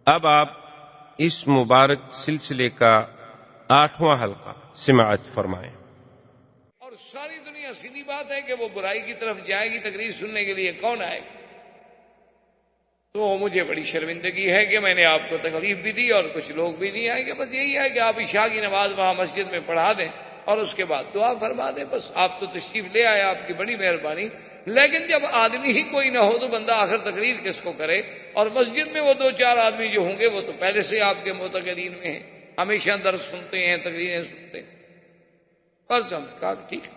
اب آپ اس مبارک سلسلے کا 8واں حلقہ سماعت فرمائیں۔ اور ساری دنیا سیدھی بات ہے کہ وہ برائی کی طرف جائے گی، تقریر سننے کے لیے کون آئے گا؟ تو مجھے بڑی شرمندگی ہے کہ میں نے آپ کو تکلیف بھی دی اور کچھ لوگ بھی نہیں آئے گے۔ بس یہی ہے کہ آپ عشاء کی نماز وہاں مسجد میں پڑھا دیں اور اس کے بعد دعا فرما دیں، بس آپ تو تشریف لے آئے، آپ کی بڑی مہربانی۔ لیکن جب آدمی ہی کوئی نہ ہو تو بندہ آخر تقریر کس کو کرے؟ اور مسجد میں وہ 2-4 آدمی جو ہوں گے وہ تو پہلے سے آپ کے معتقدین میں ہیں، ہمیشہ درس سنتے ہیں، تقریریں سنتے ہیں۔ اور کہا ٹھیک ہے،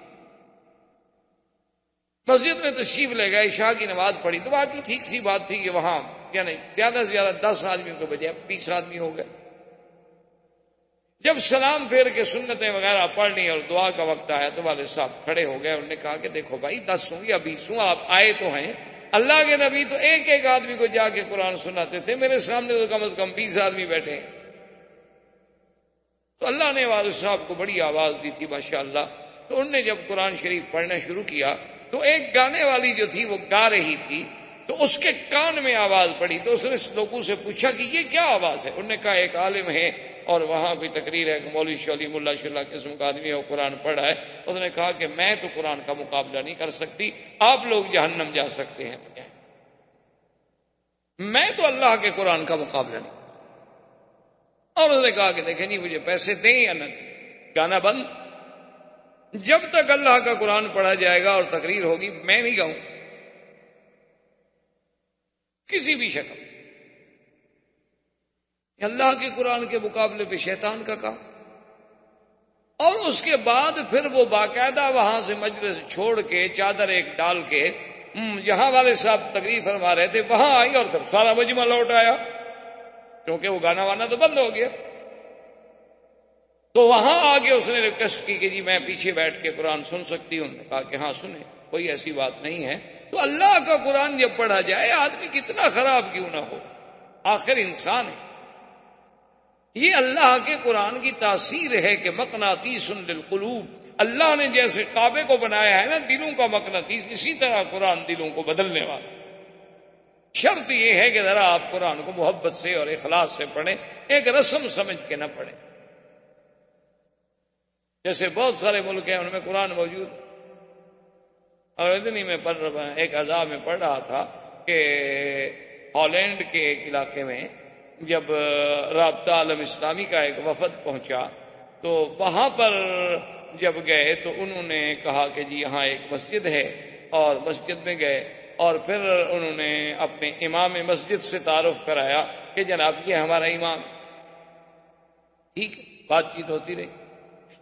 مسجد میں تشریف لے گئے، عشاء کی نماز پڑھی تو باقی ٹھیک سی بات تھی کہ وہاں یعنی زیادہ سے زیادہ 10 آدمیوں کے بجائے 20 آدمی ہو گئے۔ جب سلام پھیر کے سنتیں وغیرہ پڑھ لی اور دعا کا وقت آیا تو والد صاحب کھڑے ہو گئے، انہوں نے کہا کہ دیکھو بھائی 10 ہوں یا 20 ہوں، آپ آئے تو ہیں، اللہ کے نبی تو ایک ایک آدمی کو جا کے قرآن سناتے تھے، میرے سامنے تو کم از کم 20 آدمی بیٹھے ہیں۔ تو اللہ نے والد صاحب کو بڑی آواز دی تھی ماشاءاللہ، تو انہوں نے جب قرآن شریف پڑھنا شروع کیا تو ایک گانے والی جو تھی وہ گا رہی تھی، تو اس کے کان میں آواز پڑی تو اس نے لوگوں سے پوچھا کہ یہ کیا آواز ہے؟ انہوں نے کہا ایک عالم ہے اور وہاں کوئی تقریر ہے، مولوی شولی ملا شلا قسم کا آدمی ہے، وہ قرآن پڑھ رہا ہے۔ اس نے کہا کہ میں تو قرآن کا مقابلہ نہیں کر سکتی، آپ لوگ جہنم جا سکتے ہیں، میں تو اللہ کے قرآن کا مقابلہ نہیں۔ اور اس نے کہا کہ دیکھیں جی مجھے پیسے دیں یا نہ دیں، گانا بند، جب تک اللہ کا قرآن پڑھا جائے گا اور تقریر ہوگی میں نہیں گاؤں کسی بھی شکل۔ اللہ کے قرآن کے مقابلے پہ شیطان کا کام۔ اور اس کے بعد پھر وہ باقاعدہ وہاں سے مجلس چھوڑ کے چادر ایک ڈال کے جہاں والے صاحب تقریر فرما رہے تھے وہاں آئی اور پھر سارا مجمع لوٹ آیا، کیونکہ وہ گانا وانا تو بند ہو گیا۔ تو وہاں آگے اس نے ریکویسٹ کی کہ جی میں پیچھے بیٹھ کے قرآن سن سکتی ہوں؟ نے کہا کہ ہاں سنیں، کوئی ایسی بات نہیں ہے۔ تو اللہ کا قرآن جب پڑھا جائے آدمی کتنا خراب کیوں نہ ہو، آخر انسان ہے۔ یہ اللہ کے قرآن کی تاثیر ہے کہ مقناطیس للقلوب، اللہ نے جیسے کعبے کو بنایا ہے نا دلوں کا مقناطیس، اسی طرح قرآن دلوں کو بدلنے والا۔ شرط یہ ہے کہ ذرا آپ قرآن کو محبت سے اور اخلاص سے پڑھیں، ایک رسم سمجھ کے نہ پڑھیں۔ جیسے بہت سارے ملک ہیں ان میں قرآن موجود، اور اتنی میں پڑھ رہا ایک عذاب میں پڑھ رہا تھا کہ ہالینڈ کے ایک علاقے میں جب رابطہ عالم اسلامی کا ایک وفد پہنچا تو وہاں پر جب گئے تو انہوں نے کہا کہ جی یہاں ایک مسجد ہے، اور مسجد میں گئے اور پھر انہوں نے اپنے امام مسجد سے تعارف کرایا کہ جناب یہ ہمارا امام۔ ٹھیک ہے، بات چیت ہوتی رہی۔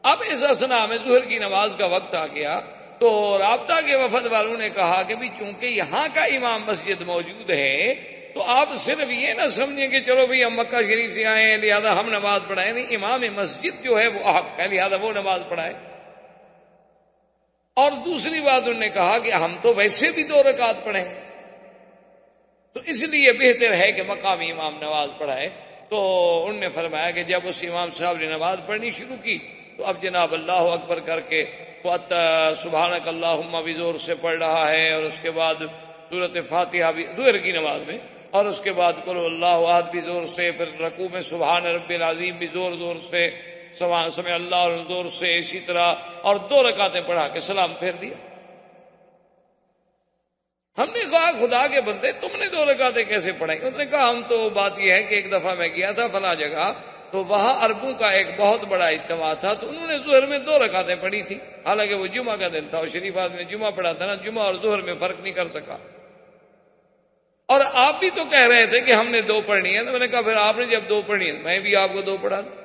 اب اس اثنا میں ظہر کی نماز کا وقت آ گیا تو رابطہ کے وفد والوں نے کہا کہ بھی چونکہ یہاں کا امام مسجد موجود ہے تو آپ صرف یہ نہ سمجھیں کہ چلو بھی ہم مکہ شریف سے آئے ہیں لہذا ہم نماز پڑھائیں، نہیں، امام مسجد جو ہے وہ حق ہے لہذا وہ نماز پڑھائے۔ اور دوسری بات انہوں نے کہا کہ ہم تو ویسے بھی 2 رکعت پڑھیں تو اس لیے بہتر ہے کہ مقامی امام نماز پڑھائے۔ تو انہوں نے فرمایا کہ جب اس امام صاحب نے نماز پڑھنی شروع کی تو اب جناب اللہ اکبر کر کے سبحانک اللہم بھی زور سے پڑھ رہا ہے، اور اس کے بعد سورۃ فاتحہ بھی ظہر کی نماز میں، اور اس کے بعد قل اللہ احد بھی زور سے، پھر رکوع میں سبحان رب العظیم بھی زور سے، سمع اللہ زور سے، اسی طرح، اور 2 رکعتیں پڑھا کے سلام پھیر دیا۔ ہم نے کہا خدا کے بندے تم نے 2 رکعتیں کیسے پڑھائی؟ اس نے کہا ہم تو بات یہ ہے کہ ایک دفعہ میں گیا تھا فلاں جگہ تو وہاں عربوں کا ایک بہت بڑا اجتماع تھا تو انہوں نے ظہر میں 2 رکعتیں پڑھی تھی، حالانکہ وہ جمعہ کا دن تھا، اور شریف آدمی نے جمعہ پڑھا تھا نا، جمعہ اور ظہر میں فرق نہیں کر سکا۔ اور آپ بھی تو کہہ رہے تھے کہ ہم نے 2 پڑھنی ہے، تو میں نے کہا پھر آپ نے جب 2 پڑھنی ہے میں بھی آپ کو 2 پڑھا دوں۔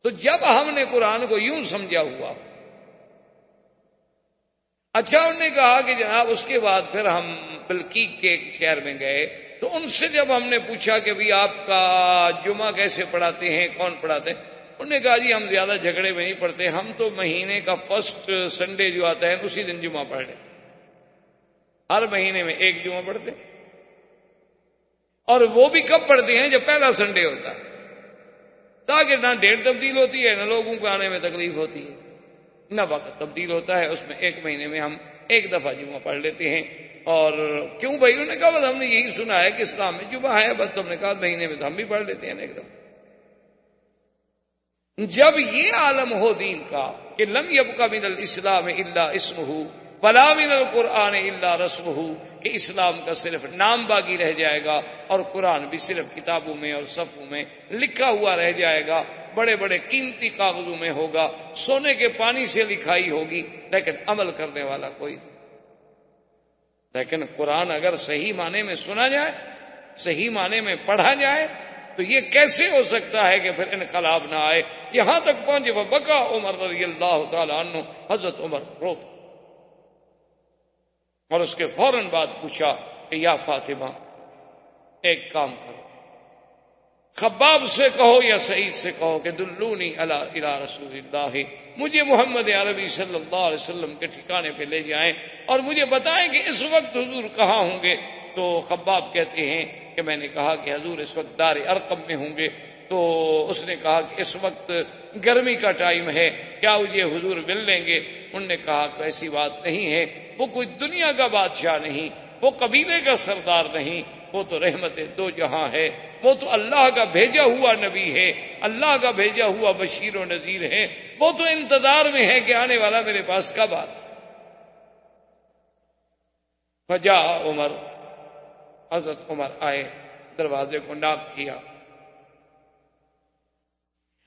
تو جب ہم نے قرآن کو یوں سمجھا ہوا، اچھا انہوں نے کہا کہ جناب اس کے بعد پھر ہم بلقیق کے ایک شہر میں گئے تو ان سے جب ہم نے پوچھا کہ بھی آپ کا جمعہ کیسے پڑھاتے ہیں، کون پڑھاتے ہیں، انہوں نے کہا جی ہم زیادہ جھگڑے میں نہیں پڑھتے، ہم تو مہینے کا فرسٹ سنڈے جو آتا ہے اسی دن جمعہ پڑھ لیں، ہر مہینے میں 1 جمعہ پڑھتے، اور وہ بھی کب پڑھتے ہیں جب پہلا سنڈے ہوتا ہے، تاکہ نہ ڈیٹ تبدیل ہوتی ہے نہ لوگوں کو آنے میں تکلیف ہوتی ہے، نہ وقت تبدیل ہوتا ہے، اس میں 1 مہینے میں ہم 1 دفعہ جمعہ پڑھ لیتے ہیں۔ اور کیوں بھائی؟ انہوں نے کہا بس ہم نے یہی سنا ہے کہ اسلام میں جمعہ ہے، بس تم نے کہا مہینے میں تو ہم بھی پڑھ لیتے ہیں ایک دم۔ جب یہ عالم ہو دین کا کہ لم یبق من الاسلام الا اسمہ ولا من القرآن الا رسمہ، کہ اسلام کا صرف نام باقی رہ جائے گا اور قرآن بھی صرف کتابوں میں اور صفوں میں لکھا ہوا رہ جائے گا، بڑے بڑے قیمتی کاغذوں میں ہوگا، سونے کے پانی سے لکھائی ہوگی، لیکن عمل کرنے والا کوئی نہیں۔ لیکن قرآن اگر صحیح معنی میں سنا جائے، صحیح معنی میں پڑھا جائے، تو یہ کیسے ہو سکتا ہے کہ پھر انقلاب نہ آئے؟ یہاں تک پہنچے وبکا عمر رضی اللہ تعالی عنہ، حضرت عمر رو پڑے، اور اس کے فوراً بعد پوچھا کہ یا فاطمہ ایک کام کرو، خباب سے کہو یا سعید سے کہو کہ دلونی الی رسول اللہ، مجھے محمد عربی صلی اللہ علیہ وسلم کے ٹھکانے پہ لے جائیں اور مجھے بتائیں کہ اس وقت حضور کہاں ہوں گے۔ تو خباب کہتے ہیں کہ میں نے کہا کہ حضور اس وقت دار ارقم میں ہوں گے۔ تو اس نے کہا کہ اس وقت گرمی کا ٹائم ہے، کیا یہ حضور مل لیں گے؟ انہوں نے کہا کہ ایسی بات نہیں ہے، وہ کوئی دنیا کا بادشاہ نہیں، وہ قبیلے کا سردار نہیں، وہ تو رحمت دو جہاں ہے، وہ تو اللہ کا بھیجا ہوا نبی ہے، اللہ کا بھیجا ہوا بشیر و نذیر ہے، وہ تو انتظار میں ہے کہ آنے والا میرے پاس کب آتا۔ فجاء عمر، حضرت عمر آئے، دروازے کو ناک کیا،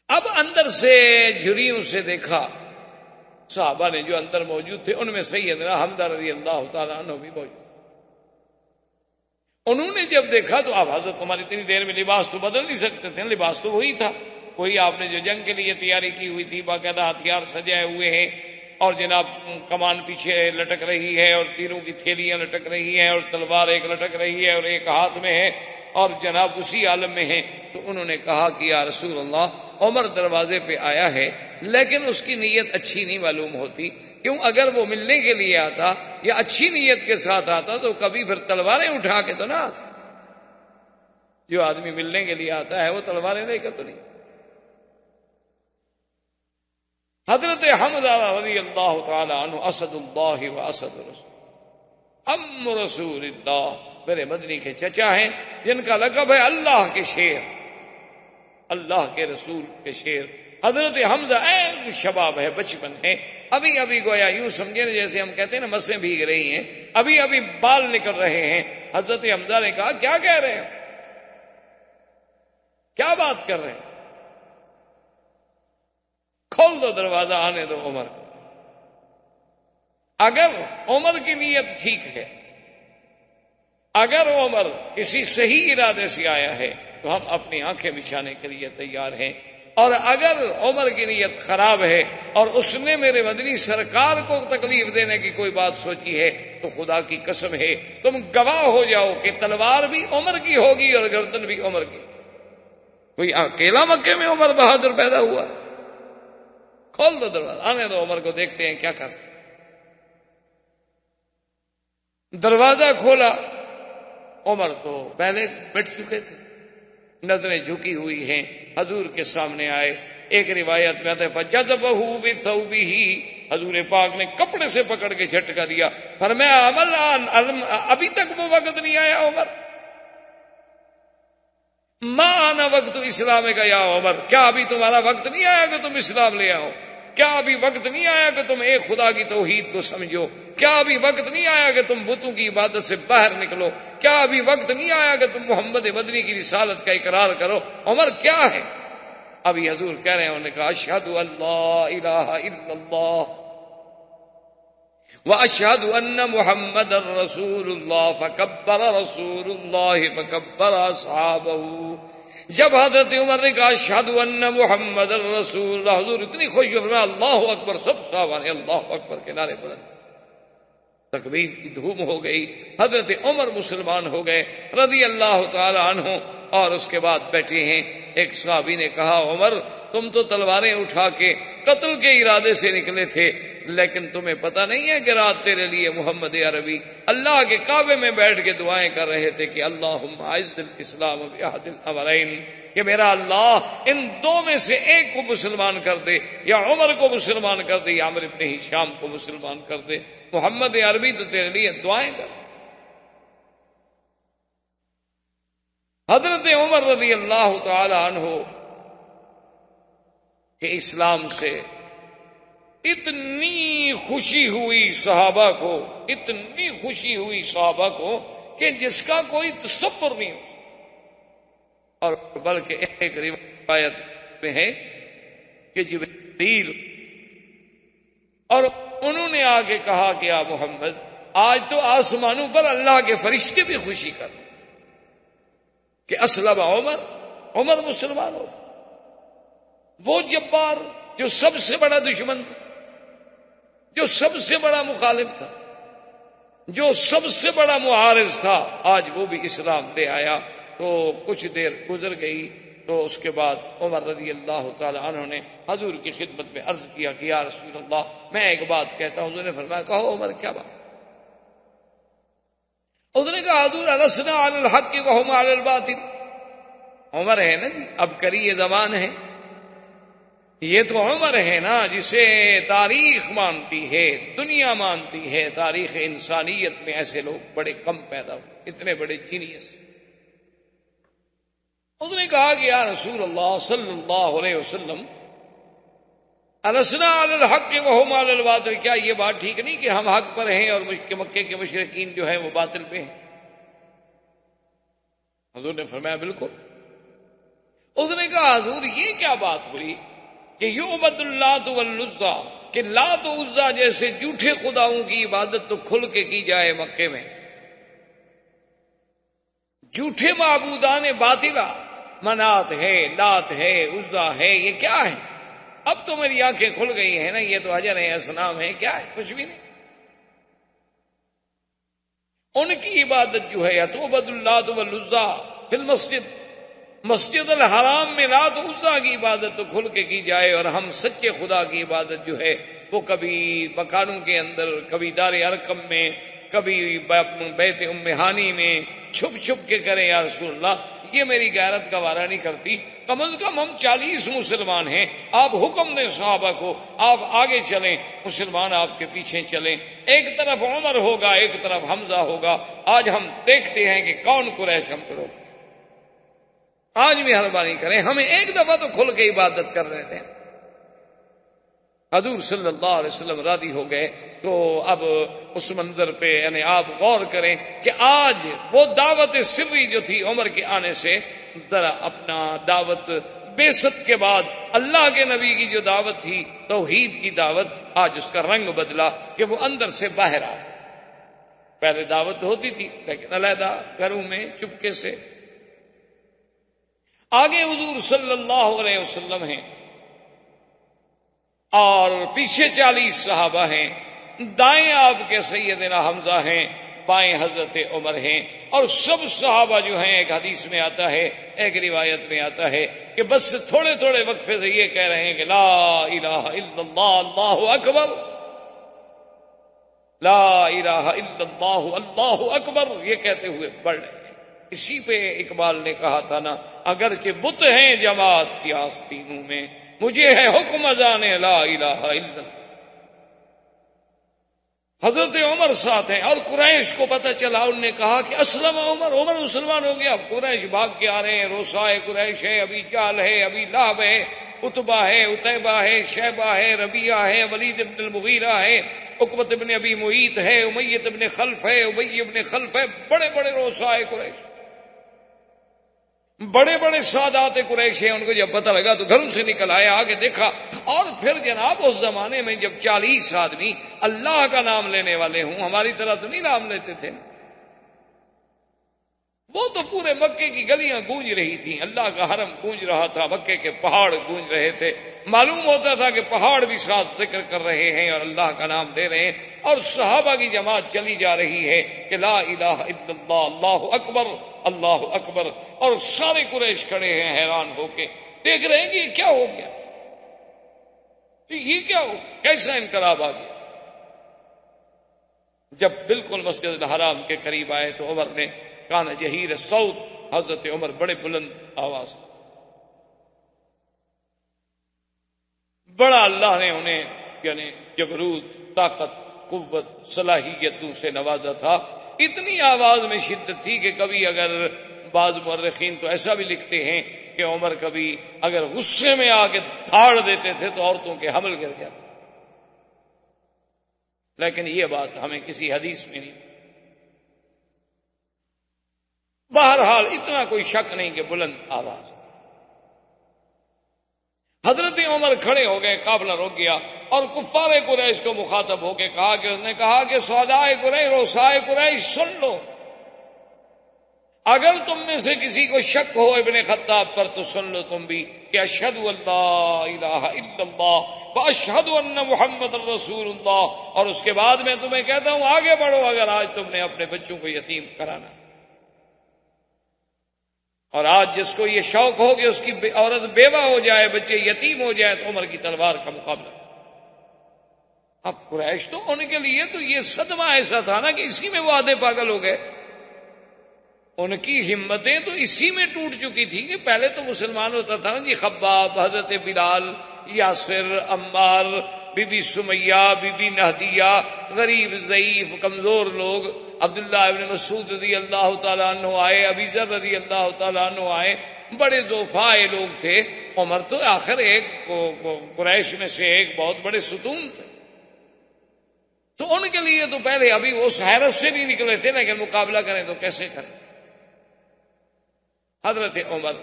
اب اندر سے جھریوں سے دیکھا، صحابہ نے جو اندر موجود تھے ان میں سیدنا حمزہ رضی اللہ تعالیٰ عنہ بھی موجود۔ انہوں نے جب دیکھا تو آپ حضرت عمر اتنی دیر میں لباس تو بدل نہیں سکتے تھے، لباس تو وہی تھا، وہی آپ نے جو جنگ کے لیے تیاری کی ہوئی تھی، باقاعدہ ہتھیار سجائے ہوئے ہیں، اور جناب کمان پیچھے لٹک رہی ہے اور تیروں کی تھیلیاں لٹک رہی ہیں اور تلوار ایک لٹک رہی ہے اور ایک ہاتھ میں ہے، اور جناب اسی عالم میں ہیں۔ تو انہوں نے کہا کہ یا رسول اللہ، عمر دروازے پہ آیا ہے لیکن اس کی نیت اچھی نہیں معلوم ہوتی، کیوں اگر وہ ملنے کے لیے آتا یا اچھی نیت کے ساتھ آتا تو کبھی پھر تلواریں اٹھا کے تو نہ آتا۔ جو آدمی ملنے کے لیے آتا ہے وہ تلواریں لے کے تو نہیں۔ حضرت حمزہ رضی اللہ تعالی عنہ اسد اللہ و اسد رسول، ام رسول اللہ، میرے مدنی کے چچا ہیں جن کا لقب ہے اللہ کے شیر، اللہ کے رسول کے شیر۔ حضرت حمزہ این شباب ہے، بچپن ہے، ابھی ابھی گویا یوں سمجھے جیسے ہم کہتے ہیں نا مسیں بھیگ رہی ہیں، ابھی ابھی بال نکل رہے ہیں۔ حضرت حمزہ نے کہا کیا کہہ رہے ہیں، کیا بات کر رہے ہیں؟ کھول دو دروازہ، آنے دو عمر کو۔ اگر عمر کی نیت ٹھیک ہے، اگر عمر کسی صحیح ارادے سے آیا ہے تو ہم اپنی آنکھیں بچھانے کے لیے تیار ہیں، اور اگر عمر کی نیت خراب ہے اور اس نے میرے مدنی سرکار کو تکلیف دینے کی کوئی بات سوچی ہے تو خدا کی قسم ہے تم گواہ ہو جاؤ کہ تلوار بھی عمر کی ہوگی اور گردن بھی عمر کی۔ کوئی اکیلا مکے میں عمر بہادر پیدا ہوا؟ کھول دو دروازہ، آنے دو عمر کو، دیکھتے ہیں کیا کر۔ دروازہ کھولا، عمر تو پہلے بیٹھ چکے تھے، نظریں جھکی ہوئی ہیں، حضور کے سامنے آئے۔ ایک روایت میں آتا ہے فجذبہ بثوبہ، حضور پاک نے کپڑے سے پکڑ کے جھٹکا دیا، فرمایا ابھی تک وہ وقت نہیں آیا عمر، ما آنا وقت اسلام کا یا عمر، کیا ابھی تمہارا وقت نہیں آیا کہ تم اسلام لے آؤ؟ کیا ابھی وقت نہیں آیا کہ تم ایک خدا کی توحید کو سمجھو؟ کیا ابھی وقت نہیں آیا کہ تم بتوں کی عبادت سے باہر نکلو؟ کیا ابھی وقت نہیں آیا کہ تم محمد مدنی کی رسالت کا اقرار کرو؟ عمر کیا ہے؟ ابھی حضور کہہ رہے ہیں، انہوں نے کہا اشہد ان لا الہ الا اللہ واشہد ان محمد رسول اللہ، فکبر رسول اللہ فکبر اصحابہ۔ جب حضرت عمر نے کہا اشہد ان محمد رسول اللہ، حضور اتنی خوشی فرمایا اللہ اکبر، سب صحابہ نے اللہ اکبر کے نعرے بلند، تکبیر کی دھوم ہو گئی، حضرت عمر مسلمان ہو گئے رضی اللہ تعالی عنہ۔ اور اس کے بعد بیٹھے ہیں، ایک صحابی نے کہا عمر تم تو تلواریں اٹھا کے قتل کے ارادے سے نکلے تھے، لیکن تمہیں پتہ نہیں ہے کہ رات تیرے لیے محمد عربی اللہ کے کعبے میں بیٹھ کے دعائیں کر رہے تھے کہ اللہم اعز الاسلام باحد الامرین، کہ میرا اللہ ان دو میں سے ایک کو مسلمان کر دے، یا عمر کو مسلمان کر دے یا عمرو بن ہشام کو مسلمان کر دے۔ محمد عربی تو تیرے لیے دعائیں کر۔ حضرت عمر رضی اللہ تعالی عنہ کہ اسلام سے اتنی خوشی ہوئی صحابہ کو، اتنی خوشی ہوئی صحابہ کو کہ جس کا کوئی تصور نہیں ہو، اور بلکہ ایک روایت میں ہے کہ جبریل اور انہوں نے آ کے کہا کہ یا محمد آج تو آسمانوں پر اللہ کے فرشتے بھی خوشی کر کہ اسلم عمر مسلمان ہو، وہ جبار جو سب سے بڑا دشمن تھا، جو سب سے بڑا مخالف تھا، جو سب سے بڑا معارض تھا، آج وہ بھی اسلام لے آیا۔ تو کچھ دیر گزر گئی تو اس کے بعد عمر رضی اللہ تعالی عنہ نے حضور کی خدمت میں عرض کیا کہ یا رسول اللہ میں ایک بات کہتا ہوں۔ حضور نے فرمایا کہو عمر کیا بات؟ حضور نے کہا حضور السنا علی الحق وهم علی الباطل۔ عمر ہے نا جی، اب کری یہ زبان ہے، یہ تو عمر ہے نا جسے تاریخ مانتی ہے، دنیا مانتی ہے، تاریخ انسانیت میں ایسے لوگ بڑے کم پیدا ہوئے، اتنے بڑے جینیس۔ اس نے کہا کہ یا رسول اللہ صلی اللہ علیہ وسلم السنا علی الحق وهم علی الباطل، کیا یہ بات ٹھیک نہیں کہ ہم حق پر ہیں اور مکے کے مشرکین جو ہیں وہ باطل پہ ہیں؟ حضور نے فرمایا بالکل۔ اس نے کہا حضور یہ کیا بات ہوئی کہ یعبد اللات والعزیٰ، کہ لات و عزیٰ جیسے جھوٹے خداؤں کی عبادت تو کھل کے کی جائے مکے میں، جھوٹے معبودان باطلہ منات ہے، لات ہے، عزیٰ ہے، یہ کیا ہے؟ اب تو میری آنکھیں کھل گئی ہیں نا، یہ تو حجر ہے، اصنام ہے، کیا ہے؟ کچھ بھی نہیں۔ ان کی عبادت جو ہے یعبد اللات والعزیٰ فی المسجد، مسجد الحرام میں لات و عزیٰ کی عبادت تو کھل کے کی جائے، اور ہم سچے خدا کی عبادت جو ہے وہ کبھی مکانوں کے اندر، کبھی دار ارقم میں، کبھی بیت ام ہانی میں چھپ چھپ کے کریں یا رسول اللہ، یہ میری غیرت گوارا نہیں کرتی۔ کم از کم ہم 40 مسلمان ہیں، آپ حکم دیں صحابہ کو، آپ آگے چلیں، مسلمان آپ کے پیچھے چلیں، ایک طرف عمر ہوگا، ایک طرف حمزہ ہوگا۔ آج ہم دیکھتے ہیں کہ کون قریش ہم کو روکتے، آج بھی مہربانی کریں، ہمیں ایک دفعہ تو کھل کے عبادت کر رہے تھے۔ حضور صلی اللہ علیہ وسلم راضی ہو گئے۔ تو اب اس منظر پہ یعنی آپ غور کریں کہ آج وہ دعوت سری جو تھی عمر کے آنے سے، ذرا اپنا دعوت بعثت کے بعد اللہ کے نبی کی جو دعوت تھی، توحید کی دعوت، آج اس کا رنگ بدلا کہ وہ اندر سے باہر آ گئی۔ پہلے دعوت ہوتی تھی لیکن علیحدہ گھروں میں چپکے سے۔ آگے حضور صلی اللہ علیہ وسلم ہیں اور پیچھے 40 صحابہ ہیں، دائیں آپ کے سیدنا حمزہ ہیں، بائیں حضرت عمر ہیں، اور سب صحابہ جو ہیں، ایک حدیث میں آتا ہے، ایک روایت میں آتا ہے کہ بس تھوڑے تھوڑے وقفے سے یہ کہہ رہے ہیں کہ لا الہ الا اللہ اللہ اکبر، لا الہ الا اللہ اللہ اکبر، یہ کہتے ہوئے بڑھ رہے ہیں۔ اسی پہ اقبال نے کہا تھا نا، اگرچہ بت ہیں جماعت کی آستینوں میں، مجھے ہے حکم اذان لا الہ الا اللہ۔ حضرت عمر ساتھ ہیں، اور قریش کو پتہ چلا، انہوں نے کہا کہ اسلم عمر مسلمان ہو گیا۔ اب قریش بھاگ کے آ رہے ہیں، روسائے قریش ہے، ابی جہل ہے، ابی لہب ہے، عتبہ ہے، عتیبہ ہے، شیبہ ہے، ربیعہ ہے، ولید ابن المغیرہ ہے، عقبۃ ابن ابی معیط ہے، امیہ ابن خلف ہے، ابی ابن خلف ہے، بڑے بڑے روسائے قریش، بڑے بڑے سادات قریش ہیں۔ ان کو جب پتہ لگا تو گھروں سے نکل آئے، آگے دیکھا، اور پھر جناب اس زمانے میں جب 40 آدمی اللہ کا نام لینے والے ہوں، ہماری طرح تو نہیں نام لیتے تھے، وہ تو پورے مکے کی گلیاں گونج رہی تھیں، اللہ کا حرم گونج رہا تھا، مکے کے پہاڑ گونج رہے تھے، معلوم ہوتا تھا کہ پہاڑ بھی ساتھ ذکر کر رہے ہیں اور اللہ کا نام لے رہے ہیں، اور صحابہ کی جماعت چلی جا رہی ہے کہ لا الہ الا اللہ اللہ اکبر اللہ اکبر، اور سارے قریش کھڑے ہیں حیران ہو کے، دیکھ رہے ہیں کہ یہ کیا ہو گیا، یہ کیا ہو، کیسا انقلاب آ گیا۔ جب بالکل مسجد الحرام کے قریب آئے تو عمر نے کان جہیر الصوت، حضرت عمر بڑے بلند آواز، بڑا اللہ نے انہیں یعنی جبروت، طاقت، قوت، صلاحیتوں سے نوازا تھا، اتنی آواز میں شدت تھی کہ کبھی اگر بعض مورخین تو ایسا بھی لکھتے ہیں کہ عمر کبھی اگر غصے میں آ کے دھاڑ دیتے تھے تو عورتوں کے حمل گر جاتے، لیکن یہ بات ہمیں کسی حدیث میں نہیں۔ بہرحال اتنا کوئی شک نہیں کہ بلند آواز۔ حضرت عمر کھڑے ہو گئے، قافلہ رک گیا، اور کفار قریش کو مخاطب ہو کے کہا کہ اس نے کہا کہ سودائے قریش، روسائے قریش، سن لو، اگر تم میں سے کسی کو شک ہو ابن خطاب پر تو سن لو تم بھی کہ اشہد ان لا الہ الا اللہ واشہد ان محمد رسول اللہ، اور اس کے بعد میں تمہیں کہتا ہوں آگے بڑھو اگر آج تم نے اپنے بچوں کو یتیم کرانا، اور آج جس کو یہ شوق ہو کہ اس کی عورت بیوہ ہو جائے، بچے یتیم ہو جائے، تو عمر کی تلوار کا مقابلہ۔ اب قریش تو ان کے لیے تو یہ صدمہ ایسا تھا نا کہ اسی میں وہ آدھے پاگل ہو گئے، ان کی ہمتیں تو اسی میں ٹوٹ چکی تھی کہ پہلے تو مسلمان ہوتا تھا نا جی، خباب، حضرت بلال، یاسر، عمار، بی بی سمیہ، بی بی نہدیہ، غریب ضعیف کمزور لوگ، عبداللہ ابن مسعود رضی اللہ تعالیٰ عنہ آئے، ابی ذر رضی اللہ تعالیٰ عنہ آئے، بڑے ضعفاء لوگ تھے۔ عمر تو آخر ایک قریش میں سے ایک بہت بڑے ستون تھے، تو ان کے لیے تو پہلے ابھی وہ اس حیرت سے نہیں نکلے تھے، لیکن مقابلہ کریں تو کیسے کریں۔ حضرت عمر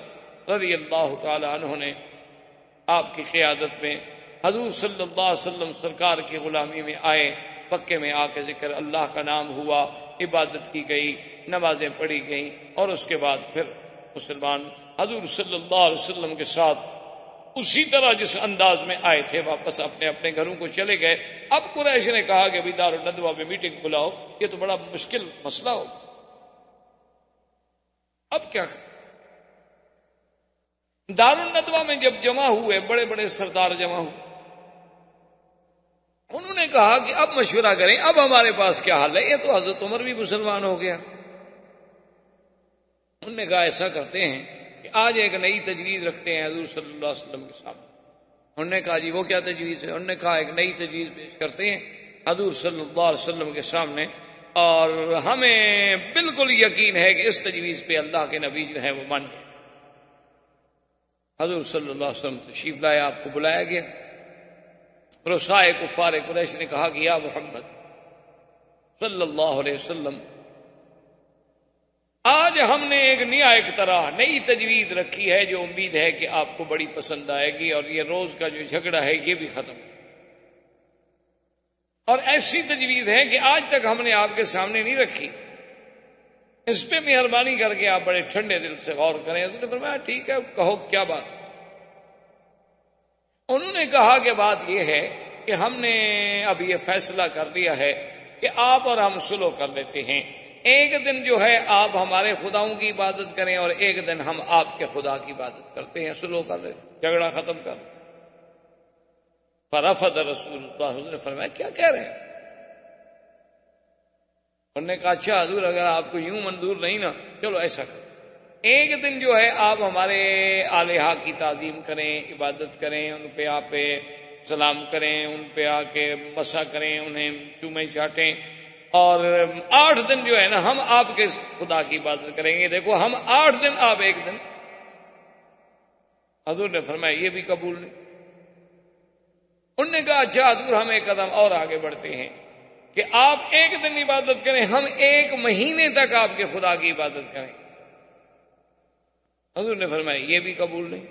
رضی اللہ تعالی عنہ نے آپ کی قیادت میں حضور صلی اللہ علیہ وسلم سرکار کی غلامی میں آئے، مکے میں آ کے ذکر اللہ کا نام ہوا، عبادت کی گئی، نمازیں پڑھی گئیں، اور اس کے بعد پھر مسلمان حضور صلی اللہ علیہ وسلم کے ساتھ اسی طرح جس انداز میں آئے تھے واپس اپنے اپنے گھروں کو چلے گئے۔ اب قریش نے کہا کہ دار الندوہ میں میٹنگ بلاؤ، یہ تو بڑا مشکل مسئلہ ہو، اب کیا کریں؟ دار الندوہ میں جب جمع ہوئے، بڑے بڑے سردار جمع ہوئے، انہوں نے کہا کہ اب مشورہ کریں، اب ہمارے پاس کیا حل ہے، یہ تو حضرت عمر بھی مسلمان ہو گیا۔ انہوں نے کہا ایسا کرتے ہیں کہ آج ایک نئی تجویز رکھتے ہیں حضور صلی اللہ علیہ وسلم کے سامنے۔ انہوں نے کہا جی وہ کیا تجویز ہے؟ انہوں نے کہا ایک نئی تجویز پیش کرتے ہیں حضور صلی اللہ علیہ وسلم کے سامنے، اور ہمیں بالکل یقین ہے کہ اس تجویز پہ اللہ کے نبی جو ہیں وہ مان گئے۔ حضور صلی اللہ علیہ وسلم تشریف لائے، آپ کو بلایا گیا۔ رؤسائے کفار قریش نے کہا کہ یا محمد صلی اللہ علیہ وسلم، آج ہم نے ایک نیا اقتراح، نئی تجویز رکھی ہے جو امید ہے کہ آپ کو بڑی پسند آئے گی، اور یہ روز کا جو جھگڑا ہے یہ بھی ختم، اور ایسی تجویز ہے کہ آج تک ہم نے آپ کے سامنے نہیں رکھی، اس پہ مہربانی کر کے آپ بڑے ٹھنڈے دل سے غور کریں۔ حضرت نے فرمایا ٹھیک ہے، کہو کیا بات ہے؟ انہوں نے کہا کہ بات یہ ہے کہ ہم نے اب یہ فیصلہ کر لیا ہے کہ آپ اور ہم صلح کر لیتے ہیں، ایک دن جو ہے آپ ہمارے خداؤں کی عبادت کریں اور ایک دن ہم آپ کے خدا کی عبادت کرتے ہیں، صلح کر لیں، جھگڑا ختم کر۔ فرفض رسول اللہ، حضور نے فرمایا کیا کہہ رہے ہیں؟ انہوں نے کہا اچھا حضور اگر آپ کو یوں منظور نہیں نا، چلو ایسا کریں، ایک دن جو ہے آپ ہمارے آلہہ کی تعظیم کریں، عبادت کریں، ان پہ آپ سلام کریں، ان پہ آ کے مسا کریں، انہیں چومیں چاٹیں، اور 8 دن جو ہے نا ہم آپ کے خدا کی عبادت کریں گے۔ دیکھو ہم 8 دن، آپ ایک دن۔ حضور نے فرمایا یہ بھی قبول نہیں۔ انہوں نے کہا اچھا حضور ہم ایک قدم اور آگے بڑھتے ہیں کہ آپ ایک دن عبادت کریں، ہم 1 مہینے تک آپ کے خدا کی عبادت کریں۔ حضور نے فرمایا یہ بھی قبول نہیں۔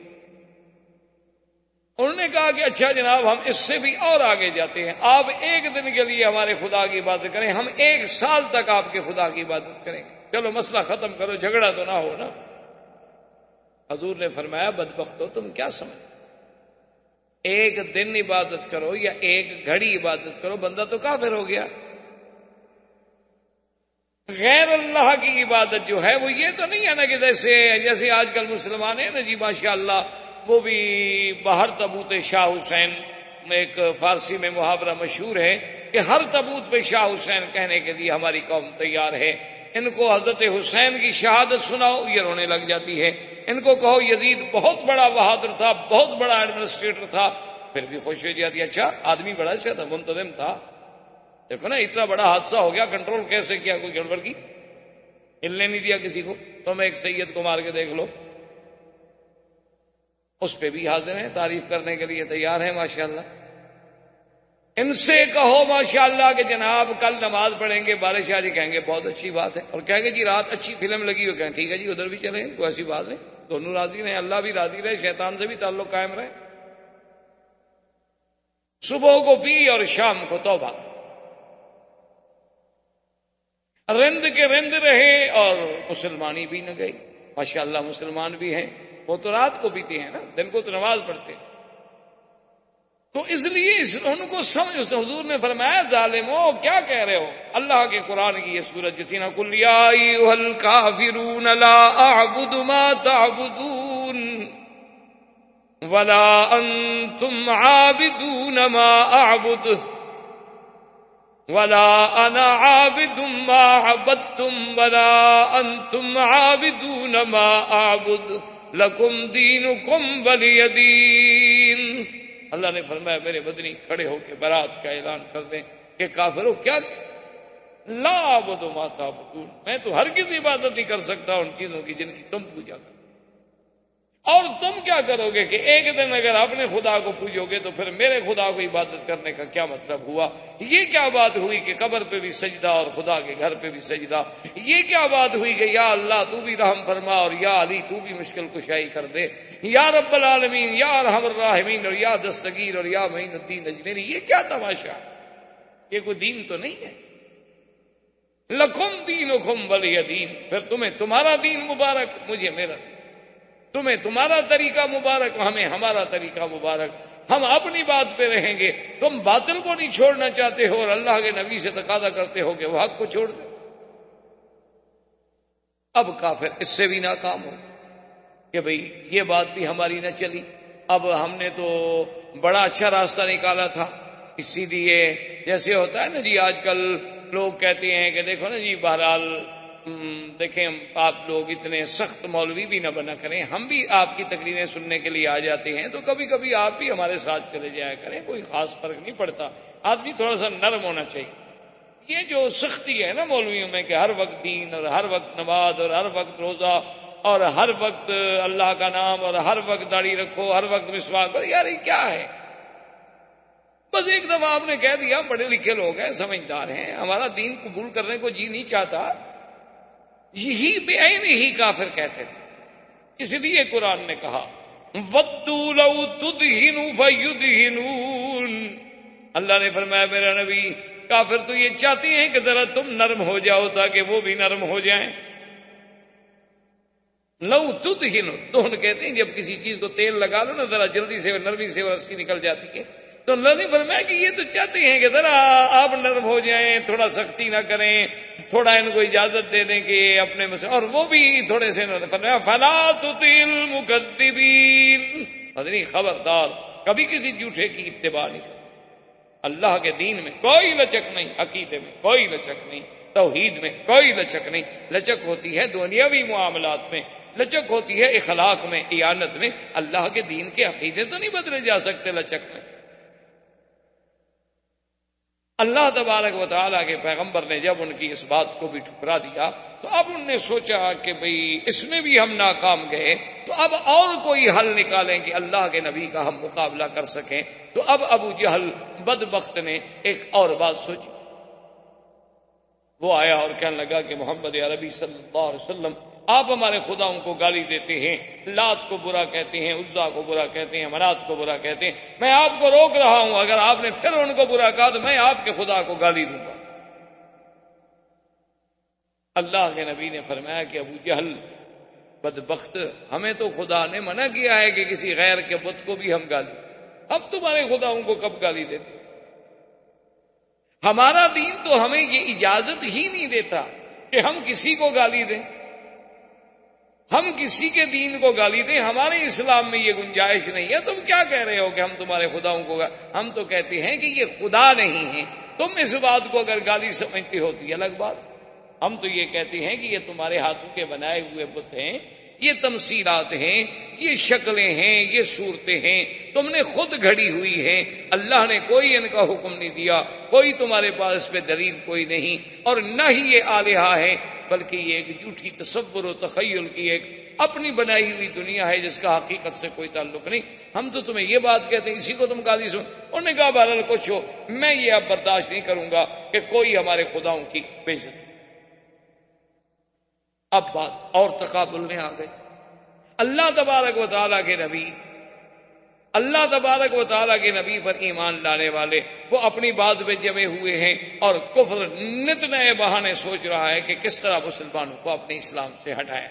انہوں نے کہا کہ اچھا جناب ہم اس سے بھی اور آگے جاتے ہیں، آپ 1 دن کے لیے ہمارے خدا کی عبادت کریں، ہم 1 سال تک آپ کے خدا کی عبادت کریں گے، چلو مسئلہ ختم کرو، جھگڑا تو نہ ہو نا۔ حضور نے فرمایا بدبختو تم کیا سمجھ، 1 دن عبادت کرو یا 1 گھڑی عبادت کرو، بندہ تو کافر ہو گیا۔ غیر اللہ کی عبادت جو ہے وہ یہ تو نہیں ہے نا کہ جیسے آج کل مسلمان ہیں نا جی ماشاءاللہ، وہ بھی باہر تبوت شاہ حسین، ایک فارسی میں محاورہ مشہور ہے کہ ہر تبوت پہ شاہ حسین کہنے کے لیے ہماری قوم تیار ہے، ان کو حضرت حسین کی شہادت سناؤ یہ رونے لگ جاتی ہے، ان کو کہو یزید بہت بڑا بہادر تھا، بہت بڑا ایڈمنسٹریٹر تھا، پھر بھی خوش ہو جاتی ہے، اچھا آدمی بڑا اچھا تھا، منتظم تھا، دیکھو نا اتنا بڑا حادثہ ہو گیا، کنٹرول کیسے کیا، کوئی گڑبڑ کی، ہلنے نہیں دیا کسی کو، تم ایک سید کو مار کے دیکھ لو، اس پہ بھی حاضر ہیں، تعریف کرنے کے لیے تیار ہیں ماشاءاللہ۔ ان سے کہو ماشاءاللہ کہ جناب کل نماز پڑھیں گے، بارش آ جی، کہیں گے بہت اچھی بات ہے، اور کہیں گے جی رات اچھی فلم لگی ہو، کہیں ٹھیک ہے جی ادھر بھی چلیں، کوئی ایسی بات نہیں، دونوں راضی رہیں، اللہ بھی راضی رہے، شیطان سے بھی تعلق قائم رہے۔ صبح کو پی اور شام کو توبہ، رند کے رند رہے اور مسلمانی بھی نہ گئی۔ ماشاءاللہ مسلمان بھی ہیں، وہ تو رات کو پیتے ہیں نا، دن کو تو نماز پڑھتے ہیں۔ تو اس لیے ان کو سمجھ، حضور نے فرمایا ظالمو کیا کہہ رہے ہو؟ اللہ کے قرآن کی یہ سورت جو تھی نا، قل یا ایھا الکافرون لا اعبد ما تعبدون ولا انتم عابدون ما اعبد ولا انا عابد ما عبدتم ولا انتم عابدون ما اعبد لکم دینکم ولی دین۔ اللہ نے فرمایا میرے مدنی کھڑے ہو کے برات کا اعلان کر دیں کہ کافروں کیا لا اعبد ما تعبدون، میں تو ہرگز عبادت نہیں کر سکتا ان چیزوں کی جن کی تم پوجا کرو۔ اور تم کیا کرو گے کہ ایک دن اگر اپنے خدا کو پوجو گے تو پھر میرے خدا کو عبادت کرنے کا کیا مطلب ہوا؟ یہ کیا بات ہوئی کہ قبر پہ بھی سجدہ اور خدا کے گھر پہ بھی سجدہ؟ یہ کیا بات ہوئی کہ یا اللہ تو بھی رحم فرما اور یا علی تو بھی مشکل کشائی کر دے، یا رب العالمین، یا ارحم الراحمین، اور یا دستگیر اور یا معین الدین اجمیری؟ یہ کیا تماشا ہے؟ یہ کوئی دین تو نہیں ہے۔ لکم دینکم ولی دین، پھر تمہیں تمہارا دین مبارک، مجھے میرا دین، تمہیں تمہارا طریقہ مبارک، ہمیں ہمارا طریقہ مبارک، ہم اپنی بات پہ رہیں گے۔ تم باطل کو نہیں چھوڑنا چاہتے ہو اور اللہ کے نبی سے تقاضا کرتے ہو کہ وہ حق کو چھوڑ دے۔ اب کافر اس سے بھی ناکام ہو کہ بھئی یہ بات بھی ہماری نہ چلی، اب ہم نے تو بڑا اچھا راستہ نکالا تھا، اسی لیے جیسے ہوتا ہے نا جی آج کل لوگ کہتے ہیں کہ دیکھو نا جی بہرحال دیکھیں آپ لوگ اتنے سخت مولوی بھی نہ بنا کریں، ہم بھی آپ کی تقریریں سننے کے لیے آ جاتے ہیں تو کبھی کبھی آپ بھی ہمارے ساتھ چلے جایا کریں، کوئی خاص فرق نہیں پڑتا، آدمی تھوڑا سا نرم ہونا چاہیے۔ یہ جو سختی ہے نا مولویوں میں کہ ہر وقت دین اور ہر وقت نماز اور ہر وقت روزہ اور ہر وقت اللہ کا نام اور ہر وقت داڑھی رکھو، ہر وقت مسواک کرو، یار یہ کیا ہے؟ بس ایک دفعہ آپ نے کہہ دیا، پڑھے لکھے لوگ ہیں، سمجھدار ہیں، ہمارا دین قبول کرنے کو جی نہیں چاہتا، یہی بے عین ہی کافر کہتے تھے۔ اس لیے قرآن نے کہا وَدُّوا لَوْ تُدْهِنُوا فَيُدْهِنُونَ، اللہ نے فرمایا میرا نبی کافر تو یہ چاہتے ہیں کہ ذرا تم نرم ہو جاؤ تاکہ وہ بھی نرم ہو جائیں۔ لو تدہن، دہن کہتے ہیں جب کسی چیز کو تیل لگا لو نا ذرا جلدی سے نرمی سے رسی نکل جاتی ہے، تو اللہ نے فرمایا کہ یہ تو چاہتے ہیں کہ ذرا آپ نرم ہو جائیں، تھوڑا سختی نہ کریں، تھوڑا ان کو اجازت دے دیں کہ اپنے مسئلے، اور وہ بھی تھوڑے سے فرمایا فلا تطع المکذبین، مدنی خبردار کبھی کسی جھوٹے کی اتباع نہیں کریں۔ اللہ کے دین میں کوئی لچک نہیں، عقیدے میں کوئی لچک نہیں، توحید میں کوئی لچک نہیں، لچک ہوتی ہے دنیاوی معاملات میں، لچک ہوتی ہے اخلاق میں، ایانت میں، اللہ کے دین کے عقیدے تو نہیں بدلے جا سکتے لچک میں۔ اللہ تبارک و تعالیٰ کے پیغمبر نے جب ان کی اس بات کو بھی ٹھکرا دیا تو اب انہوں نے سوچا کہ بھئی اس میں بھی ہم ناکام گئے تو اب اور کوئی حل نکالیں کہ اللہ کے نبی کا ہم مقابلہ کر سکیں۔ تو اب ابو جہل بدبخت نے ایک اور بات سوچی، وہ آیا اور کہنے لگا کہ محمد عربی صلی اللہ علیہ وسلم آپ ہمارے خداؤں کو گالی دیتے ہیں، لات کو برا کہتے ہیں، عزا کو برا کہتے ہیں، منات کو برا کہتے ہیں، میں آپ کو روک رہا ہوں، اگر آپ نے پھر ان کو برا کہا تو میں آپ کے خدا کو گالی دوں گا۔ اللہ کے نبی نے فرمایا کہ ابو جہل بدبخت، ہمیں تو خدا نے منع کیا ہے کہ کسی غیر کے بت کو بھی ہم گالی، اب تمہارے خداؤں کو کب گالی دیتے؟ ہمارا دین تو ہمیں یہ اجازت ہی نہیں دیتا کہ ہم کسی کو گالی دیں، ہم کسی کے دین کو گالی دیں، ہمارے اسلام میں یہ گنجائش نہیں ہے۔ تم کیا کہہ رہے ہو کہ ہم تمہارے خداؤں کو ہم تو کہتے ہیں کہ یہ خدا نہیں ہے، تم اس بات کو اگر گالی سمجھتے ہوتی الگ بات، ہم تو یہ کہتے ہیں کہ یہ تمہارے ہاتھوں کے بنائے ہوئے بت ہیں، یہ تمثیلات ہیں، یہ شکلیں ہیں، یہ صورتیں ہیں، تم نے خود گھڑی ہوئی ہیں، اللہ نے کوئی ان کا حکم نہیں دیا، کوئی تمہارے پاس اس پہ دلیل کوئی نہیں، اور نہ ہی یہ آلہہ ہیں، بلکہ یہ ایک جھوٹی تصور و تخیل کی ایک اپنی بنائی ہوئی دنیا ہے جس کا حقیقت سے کوئی تعلق نہیں۔ ہم تو تمہیں یہ بات کہتے ہیں، اسی کو تم گالی سن۔ انہوں نے کہا بہرحال کچھ ہو، میں یہ اب برداشت نہیں کروں گا کہ کوئی ہمارے خداؤں کی بے عزتی۔ اب بات اور تقابل میں آ گئی۔ اللہ تبارک و تعالیٰ کے نبی، اللہ تبارک و تعالیٰ کے نبی پر ایمان لانے والے وہ اپنی بات پہ جمے ہوئے ہیں، اور کفر نت نئے بہانے سوچ رہا ہے کہ کس طرح مسلمانوں کو اپنے اسلام سے ہٹایا۔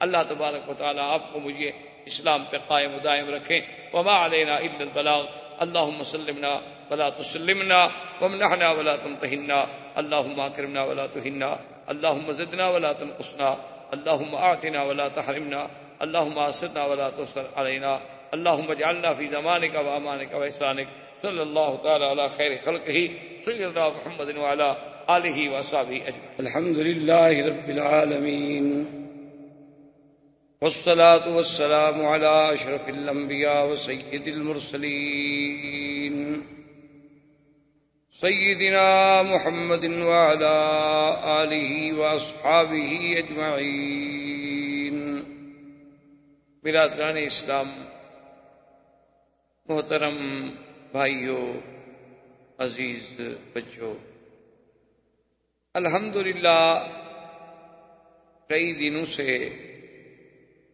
اللہ تبارک و تعالیٰ آپ کو مجھے اسلام پہ قائم و دائم رکھیں۔ وما علینا الا البلاغ، اللہم سلمنا ولا تسلمنا، وامنحنا ولا تمتحنا، اللہم اکرمنا ولا تہنا، اللہم زدنا ولا تنقصنا، اللہم اعطنا ولا تحرمنا، اللہم آسرنا ولا تؤثر علینا، اللہم اجعلنا فی زمانک و امانک و احسانک، صلی اللہ تعالی علی خیر خلقہ سیدنا محمد وعلی آلہ وصحبہ اجمعین۔ الحمد للہ رب العالمین، والصلاة والسلام على اشرف الانبیاء وسید المرسلین، سیدنا محمد وعلى آلہ واصحابہ اجمعین۔ برادران اسلام، محترم بھائیوں، عزیز بچوں، الحمدللہ کئی دنوں سے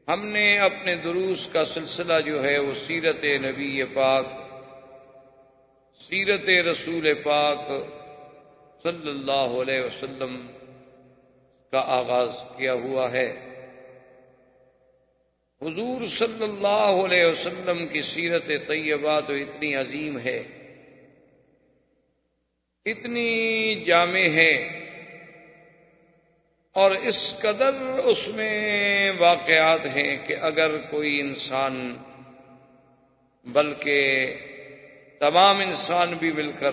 ہم نے اپنے دروس کا سلسلہ جو ہے وہ سیرت نبی پاک، سیرت رسول پاک صلی اللہ علیہ وسلم کا آغاز کیا ہوا ہے۔ حضور صلی اللہ علیہ وسلم کی سیرت طیبہ تو اتنی عظیم ہے، اتنی جامع ہے، اور اس قدر اس میں واقعات ہیں کہ اگر کوئی انسان، بلکہ تمام انسان بھی مل کر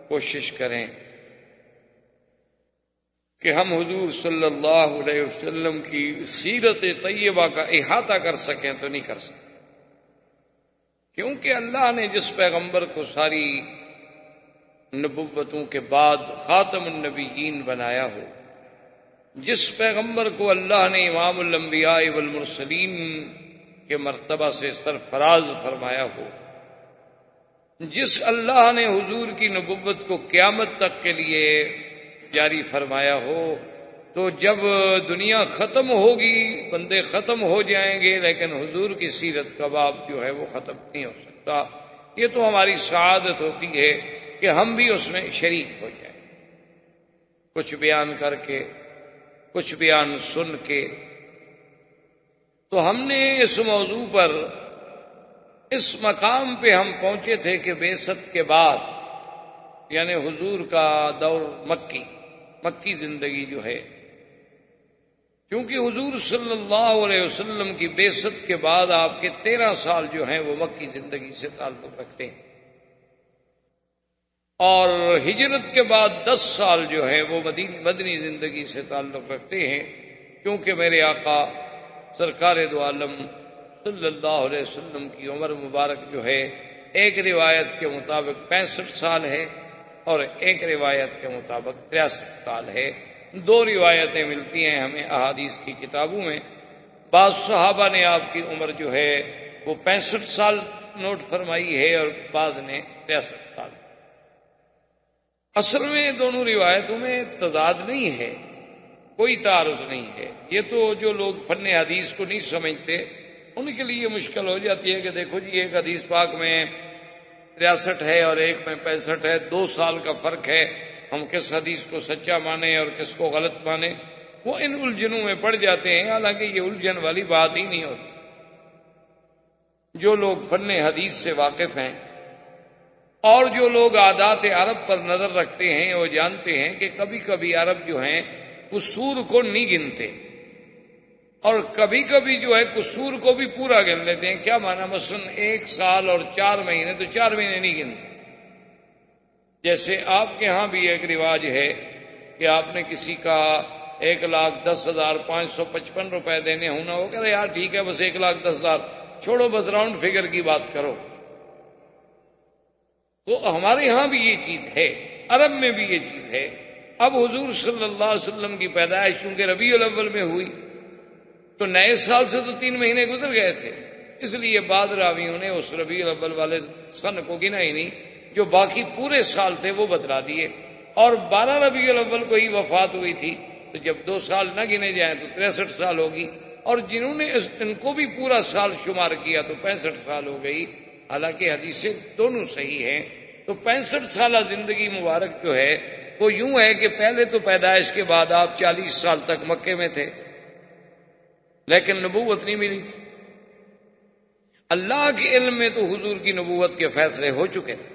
کوشش کریں کہ ہم حضور صلی اللہ علیہ وسلم کی سیرت طیبہ کا احاطہ کر سکیں تو نہیں کر سکتے، کیونکہ اللہ نے جس پیغمبر کو ساری نبوتوں کے بعد خاتم النبیین بنایا ہو، جس پیغمبر کو اللہ نے امام الانبیاء والمرسلین کے مرتبہ سے سرفراز فرمایا ہو، جس اللہ نے حضور کی نبوت کو قیامت تک کے لیے جاری فرمایا ہو، تو جب دنیا ختم ہوگی، بندے ختم ہو جائیں گے، لیکن حضور کی سیرت کا باب جو ہے وہ ختم نہیں ہو سکتا۔ یہ تو ہماری سعادت ہوتی ہے کہ ہم بھی اس میں شریک ہو جائیں، کچھ بیان کر کے، کچھ بیان سن کے۔ تو ہم نے اس موضوع پر، اس مقام پہ ہم پہنچے تھے کہ بعثت کے بعد، یعنی حضور کا دور مکی زندگی جو ہے، کیونکہ حضور صلی اللہ علیہ وسلم کی بعثت کے بعد آپ کے 13 سال جو ہیں وہ مکی زندگی سے تعلق رکھتے ہیں، اور ہجرت کے بعد 10 سال جو ہیں وہ مدنی زندگی سے تعلق رکھتے ہیں، کیونکہ میرے آقا سرکار دو عالم صلی اللہ علیہ وسلم کی عمر مبارک جو ہے ایک روایت کے مطابق 65 سال ہے، اور ایک روایت کے مطابق 63 سال ہے۔ 2 روایتیں ملتی ہیں ہمیں احادیث کی کتابوں میں، بعض صحابہ نے آپ کی عمر جو ہے وہ 65 سال نوٹ فرمائی ہے، اور بعض نے 63 سال۔ اصل میں دونوں روایتوں میں تضاد نہیں ہے، کوئی تعارض نہیں ہے۔ یہ تو جو لوگ فن حدیث کو نہیں سمجھتے ان کے لیے مشکل ہو جاتی ہے کہ دیکھو جی ایک حدیث پاک میں 63 ہے اور ایک میں 65 ہے، 2 سال کا فرق ہے، ہم کس حدیث کو سچا مانیں اور کس کو غلط مانیں، وہ ان الجھنوں میں پڑ جاتے ہیں، حالانکہ یہ الجھن والی بات ہی نہیں ہوتی۔ جو لوگ فن حدیث سے واقف ہیں اور جو لوگ عادات عرب پر نظر رکھتے ہیں، وہ جانتے ہیں کہ کبھی کبھی عرب جو ہیں قصور کو نہیں گنتے، اور کبھی کبھی جو ہے قصور کو بھی پورا گن لیتے ہیں۔ کیا معنی؟ مثلا 1 سال اور 4 مہینے، تو 4 مہینے نہیں گنتے۔ جیسے آپ کے ہاں بھی ایک رواج ہے کہ آپ نے کسی کا 1,10,555 روپے دینے ہوں نا، وہ کہتے یار ٹھیک ہے بس 1,10,000 چھوڑو، بس راؤنڈ فگر کی بات کرو. تو ہمارے ہاں بھی یہ چیز ہے، عرب میں بھی یہ چیز ہے. اب حضور صلی اللہ علیہ وسلم کی پیدائش چونکہ ربیع الاول میں ہوئی تو نئے سال سے تو 3 مہینے گزر گئے تھے، اس لیے بعض راویوں نے اس ربیع الاول والے سن کو گنا ہی نہیں، جو باقی پورے سال تھے وہ بتلا دیے. اور 12 ربیع الاول کو ہی وفات ہوئی تھی، تو جب 2 سال نہ گنے جائیں تو 63 سال ہوگی. اور جنہوں نے ان کو بھی پورا سال شمار کیا تو 65 سال ہو گئی. حالانکہ حدیثیں دونوں صحیح ہیں. تو 65 سالہ زندگی مبارک جو ہے وہ یوں ہے کہ پہلے تو پیدائش کے بعد آپ 40 سال تک مکے میں تھے، لیکن نبوت نہیں ملی تھی. اللہ کے علم میں تو حضور کی نبوت کے فیصلے ہو چکے تھے،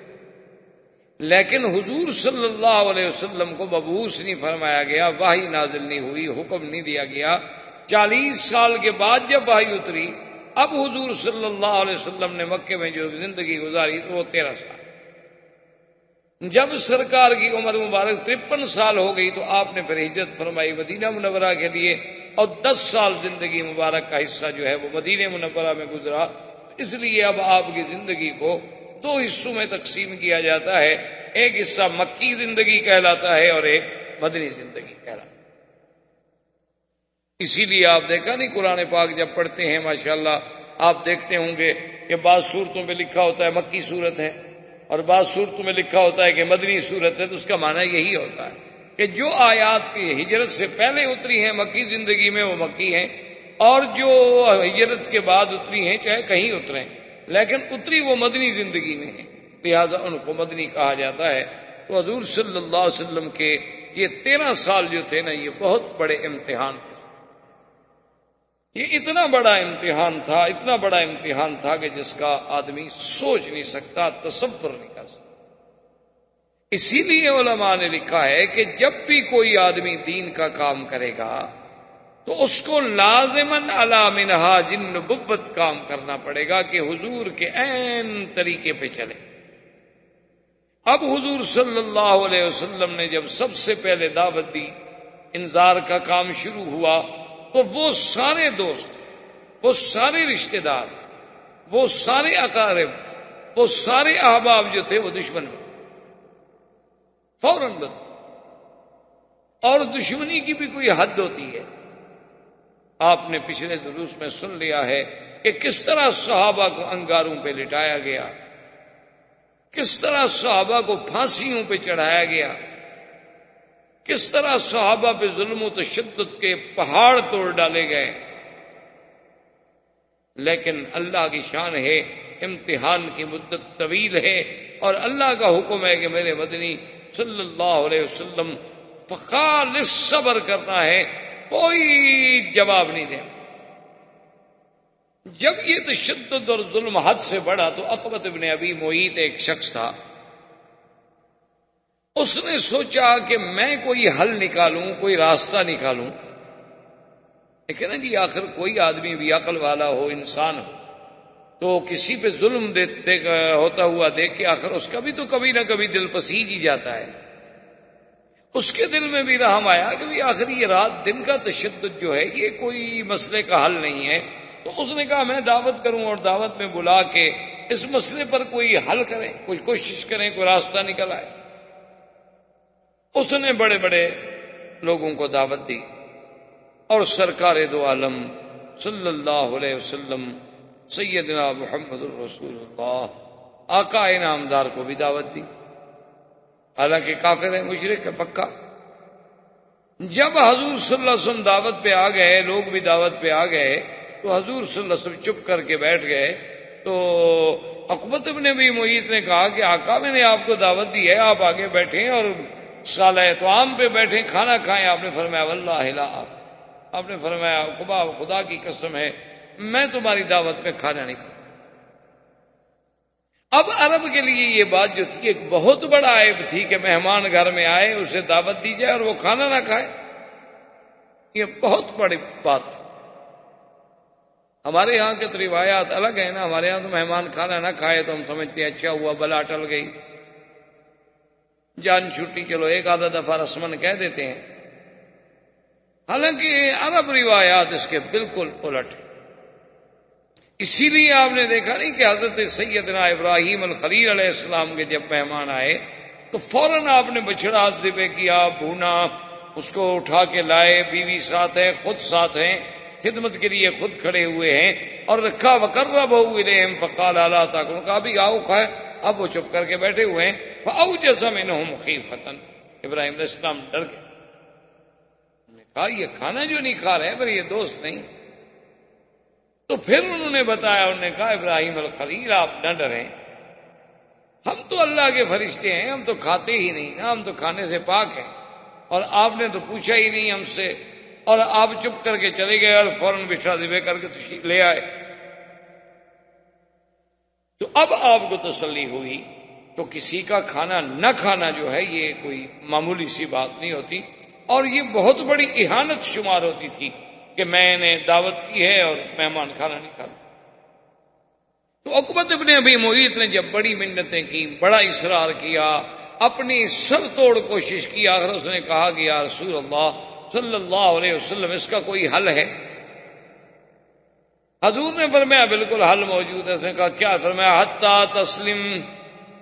لیکن حضور صلی اللہ علیہ وسلم کو مبعوث نہیں فرمایا گیا، وحی نازل نہیں ہوئی، حکم نہیں دیا گیا. 40 سال کے بعد جب وحی اتری، اب حضور صلی اللہ علیہ وسلم نے مکے میں جو زندگی گزاری تو وہ 13 سال. جب سرکار کی عمر مبارک 53 سال ہو گئی تو آپ نے پھر ہجرت فرمائی مدینہ منورہ کے لیے، اور 10 سال زندگی مبارک کا حصہ جو ہے وہ مدینہ منورہ میں گزرا. اس لیے اب آپ کی زندگی کو 2 حصوں میں تقسیم کیا جاتا ہے، ایک حصہ مکی زندگی کہلاتا ہے اور ایک مدنی زندگی کہلاتا ہے. اسی لیے آپ دیکھا نہیں قرآن پاک جب پڑھتے ہیں ماشاءاللہ آپ دیکھتے ہوں گے کہ بعض صورتوں میں لکھا ہوتا ہے مکی صورت ہے اور بعض صورتوں میں لکھا ہوتا ہے کہ مدنی صورت ہے. تو اس کا معنی یہی ہوتا ہے کہ جو آیات کی ہجرت سے پہلے اتری ہیں مکی زندگی میں وہ مکی ہیں، اور جو ہجرت کے بعد اتری ہیں چاہے کہیں اتریں لیکن اتری وہ مدنی زندگی میں ہیں، لہذا ان کو مدنی کہا جاتا ہے. تو حضور صلی اللہ علیہ وسلم کے یہ 13 سال جو تھے نا یہ بہت بڑے امتحان تھے. یہ اتنا بڑا امتحان تھا، اتنا بڑا امتحان تھا کہ جس کا آدمی سوچ نہیں سکتا، تصور نہیں کر سکتا. اسی لیے علماء نے لکھا ہے کہ جب بھی کوئی آدمی دین کا کام کرے گا تو اس کو لازماً علی منہاج النبوت کام کرنا پڑے گا کہ حضور کے عین طریقے پہ چلے. اب حضور صلی اللہ علیہ وسلم نے جب سب سے پہلے دعوت دی، انذار کا کام شروع ہوا، تو وہ سارے دوست، وہ سارے رشتہ دار، وہ سارے اقارب، وہ سارے احباب جو تھے وہ دشمن بنے، فوراً بنے. اور دشمنی کی بھی کوئی حد ہوتی ہے. آپ نے پچھلے دروس میں سن لیا ہے کہ کس طرح صحابہ کو انگاروں پہ لٹایا گیا، کس طرح صحابہ کو پھانسیوں پہ چڑھایا گیا، کس طرح صحابہ پہ ظلم و تشدد کے پہاڑ توڑ ڈالے گئے. لیکن اللہ کی شان ہے، امتحان کی مدت طویل ہے، اور اللہ کا حکم ہے کہ میرے مدنی صلی اللہ علیہ وسلم خالص صبر کرنا ہے، کوئی جواب نہیں دے. جب یہ تشدد اور ظلم حد سے بڑھا تو عقبۃ ابن ابی معیط ایک شخص تھا، اس نے سوچا کہ میں کوئی حل نکالوں، کوئی راستہ نکالوں. لیکن نا جی آخر کوئی آدمی بھی عقل والا ہو، انسان ہو، تو کسی پہ ظلم ہوتا ہوا دیکھ کے آخر اس کا بھی تو کبھی نہ کبھی دل پسیج ہی جاتا ہے. اس کے دل میں بھی رحم آیا کہ بھی آخر یہ رات دن کا تشدد جو ہے یہ کوئی مسئلے کا حل نہیں ہے. تو اس نے کہا میں دعوت کروں اور دعوت میں بلا کے اس مسئلے پر کوئی حل کریں، کوئی کوشش کریں، کوئی راستہ نکل آئے. اس نے بڑے بڑے لوگوں کو دعوت دی اور سرکار دو عالم صلی اللہ علیہ وسلم سیدنا محمد الرسول اللہ آقا انعامدار کو بھی دعوت دی. حالانکہ کافر ہے، مشرک ہے پکا. جب حضور صلی اللہ علیہ وسلم دعوت پہ آ گئے، لوگ بھی دعوت پہ آ گئے، تو حضور صلی اللہ علیہ وسلم چپ کر کے بیٹھ گئے. تو عقبۃ ابن ابی معیط نے کہا کہ آقا میں نے آپ کو دعوت دی ہے، آپ آگے بیٹھیں اور سالہ طعام پہ بیٹھیں، کھانا کھائیں. آپ نے فرمایا واللہ لا، آپ نے فرمایا خدا کی قسم ہے میں تمہاری دعوت میں کھانا نہیں کھاؤں. اب عرب کے لیے یہ بات جو تھی ایک بہت بڑا عیب تھی کہ مہمان گھر میں آئے، اسے دعوت دی جائے اور وہ کھانا نہ کھائے. یہ بہت بڑی بات تھی. ہمارے یہاں کے تو روایات الگ ہیں نا. ہمارے یہاں تو مہمان کھانا نہ کھائے تو ہم سمجھتے ہیں اچھا ہوا، بلا ٹل گئی، جان چھٹی، چلو ایک آدھا دفعہ رسمن کہہ دیتے ہیں. حالانکہ عرب روایات اس کے بالکل الٹ ہیں۔ اسی لیے آپ نے دیکھا نہیں کہ حضرت سیدنا ابراہیم الخلیل علیہ السلام کے جب مہمان آئے تو فوراً آپ نے بچڑا ذبح کیا، بھونا، اس کو اٹھا کے لائے، بیوی ساتھ ہے، خود ساتھ ہیں، خدمت کے لیے خود کھڑے ہوئے ہیں، اور رکھا وقربہ الیہم فقال الا تاکلون، کہا بھی آؤ کھائے۔ اب وہ چپ کر کے بیٹھے ہوئے ہیں۔ فاوجس منہم خیفۃ، ابراہیم علیہ السلام ڈر گئے، انہوں نے کہا یہ کھانا جو نہیں کھا رہے پر یہ دوست نہیں۔ تو پھر انہوں نے بتایا، انہوں نے کہا ابراہیم الخلیل آپ نہ ڈریں، ہم تو اللہ کے فرشتے ہیں، ہم تو کھاتے ہی نہیں نا، ہم تو کھانے سے پاک ہیں، اور آپ نے تو پوچھا ہی نہیں ہم سے، اور آپ چپ کر کے چلے گئے اور فوراً بچھڑا ذبح کر کے تشریف لے آئے۔ تو اب آپ کو تسلی ہوئی۔ تو کسی کا کھانا نہ کھانا جو ہے یہ کوئی معمولی سی بات نہیں ہوتی، اور یہ بہت بڑی اہانت شمار ہوتی تھی کہ میں نے دعوت کی ہے اور مہمان کھانا نہیں کھاتا۔ تو عقبۃ ابن ابی معیط نے جب بڑی منتیں کی، بڑا اصرار کیا، اپنی سر توڑ کوشش کی، آخر اس نے کہا کہ یا رسول اللہ صلی اللہ علیہ وسلم اس کا کوئی حل ہے؟ حضور نے فرمایا بالکل حل موجود ہے۔ اس نے کہا کیا؟ فرمایا حتی تسلم،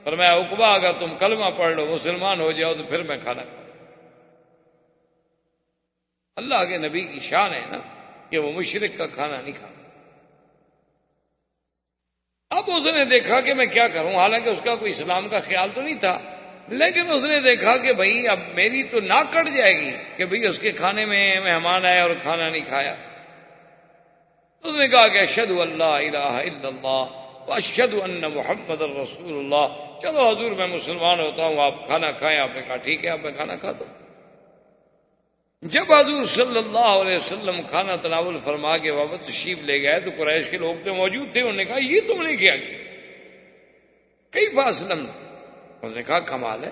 فرمایا عقبہ اگر تم کلمہ پڑھ لو، مسلمان ہو جاؤ تو پھر میں کھانا کھاؤں۔ اللہ کے نبی کی شان ہے نا کہ وہ مشرک کا کھانا نہیں کھانا۔ اب اس نے دیکھا کہ میں کیا کروں، حالانکہ اس کا کوئی اسلام کا خیال تو نہیں تھا، لیکن اس نے دیکھا کہ بھئی اب میری تو ناک کٹ جائے گی کہ بھئی اس کے کھانے میں مہمان آئے اور کھانا نہیں کھایا۔ اس نے کہا کہ اشہد ان لا الہ الا اللہ واشہد ان محمد رسول اللہ، چلو حضور میں مسلمان ہوتا ہوں، آپ کھانا کھائیں۔ آپ نے کہا ٹھیک ہے، اب میں کھانا کھاتا ہوں۔ جب حضور صلی اللہ علیہ وسلم کھانا تناول فرما کے واپس تشریف لے گئے تو قریش کے لوگ تو موجود تھے، انہوں نے کہا یہ تم نے کیا کیا؟ کیف اسلمت؟ انہوں نے کہا کمال ہے،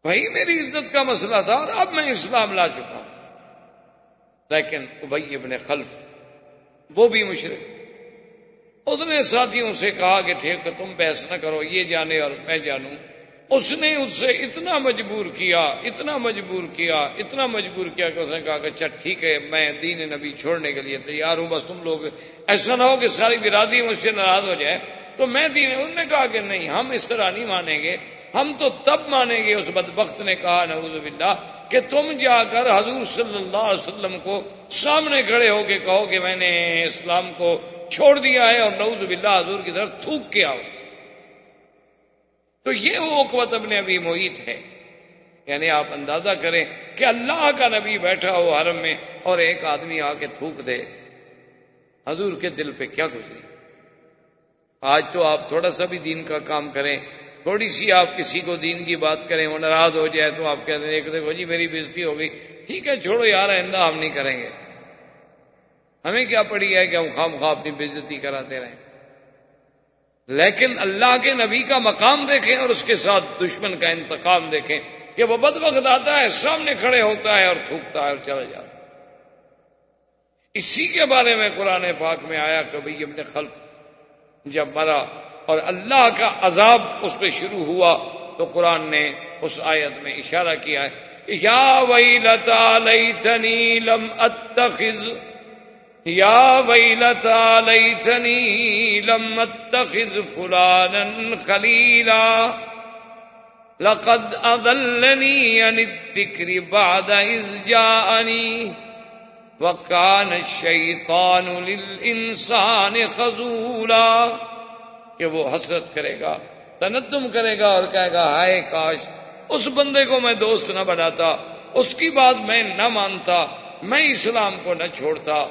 وہی میری عزت کا مسئلہ تھا اور اب میں اسلام لا چکا ہوں۔ لیکن ابی ابن خلف وہ بھی مشرک، اس نے ساتھیوں سے کہا کہ ٹھیک ہے تم بحث نہ کرو، یہ جانے اور میں جانوں۔ اس نے اس سے اتنا مجبور کیا، اتنا مجبور کیا، اتنا مجبور کیا کہ اس نے کہا کہ اچھا ٹھیک ہے میں دین نبی چھوڑنے کے لیے تیار ہوں، بس تم لوگ ایسا نہ ہو کہ ساری برادری مجھ سے ناراض ہو جائے تو میں دین۔ انہوں نے کہا کہ نہیں، ہم اس طرح نہیں مانیں گے، ہم تو تب مانیں گے۔ اس بدبخت نے کہا نعوذ باللہ کہ تم جا کر حضور صلی اللہ علیہ وسلم کو سامنے کھڑے ہو کے کہو کہ میں نے اسلام کو چھوڑ دیا ہے اور نعوذ باللہ حضور کی طرف تھوک کے آؤ۔ تو یہ وہ عقبۃ ابن ابی معیط ہے۔ یعنی آپ اندازہ کریں کہ اللہ کا نبی بیٹھا ہو حرم میں اور ایک آدمی آ کے تھوک دے، حضور کے دل پہ کیا گزری۔ آج تو آپ تھوڑا سا بھی دین کا کام کریں، تھوڑی سی آپ کسی کو دین کی بات کریں، وہ ناراض ہو جائے تو آپ کہتے ہیں دیکھو جی میری بےزتی ہو گئی، ٹھیک ہے چھوڑو یار آئندہ ہم نہیں کریں گے، ہمیں کیا پڑی ہے کہ ہم خام خواہ اپنی بےزتی کراتے رہیں۔ لیکن اللہ کے نبی کا مقام دیکھیں اور اس کے ساتھ دشمن کا انتقام دیکھیں کہ وہ بدبخت آتا ہے، سامنے کھڑے ہوتا ہے اور تھوکتا ہے اور چلا جاتا ہے۔ اسی کے بارے میں قرآن پاک میں آیا کہ ابی ابن خلف جب مرا اور اللہ کا عذاب اس پہ شروع ہوا تو قرآن نے اس آیت میں اشارہ کیا ہے یا ویلتا لیتنی لم اتخذ، یا ویلتا لیتنی لم اتخذ فلانا خلیلا لقد اضلنی عن الذکر بعد اذ جاءنی وَكَانَ الشَّيْطَانُ لِلْإِنسَانِ خَذُولًا، کہ وہ حسرت کرے گا، تندم کرے گا اور کہے گا ہائے کاش اس بندے کو میں دوست نہ بناتا، اس کی بات میں نہ مانتا، میں اسلام کو نہ چھوڑتا،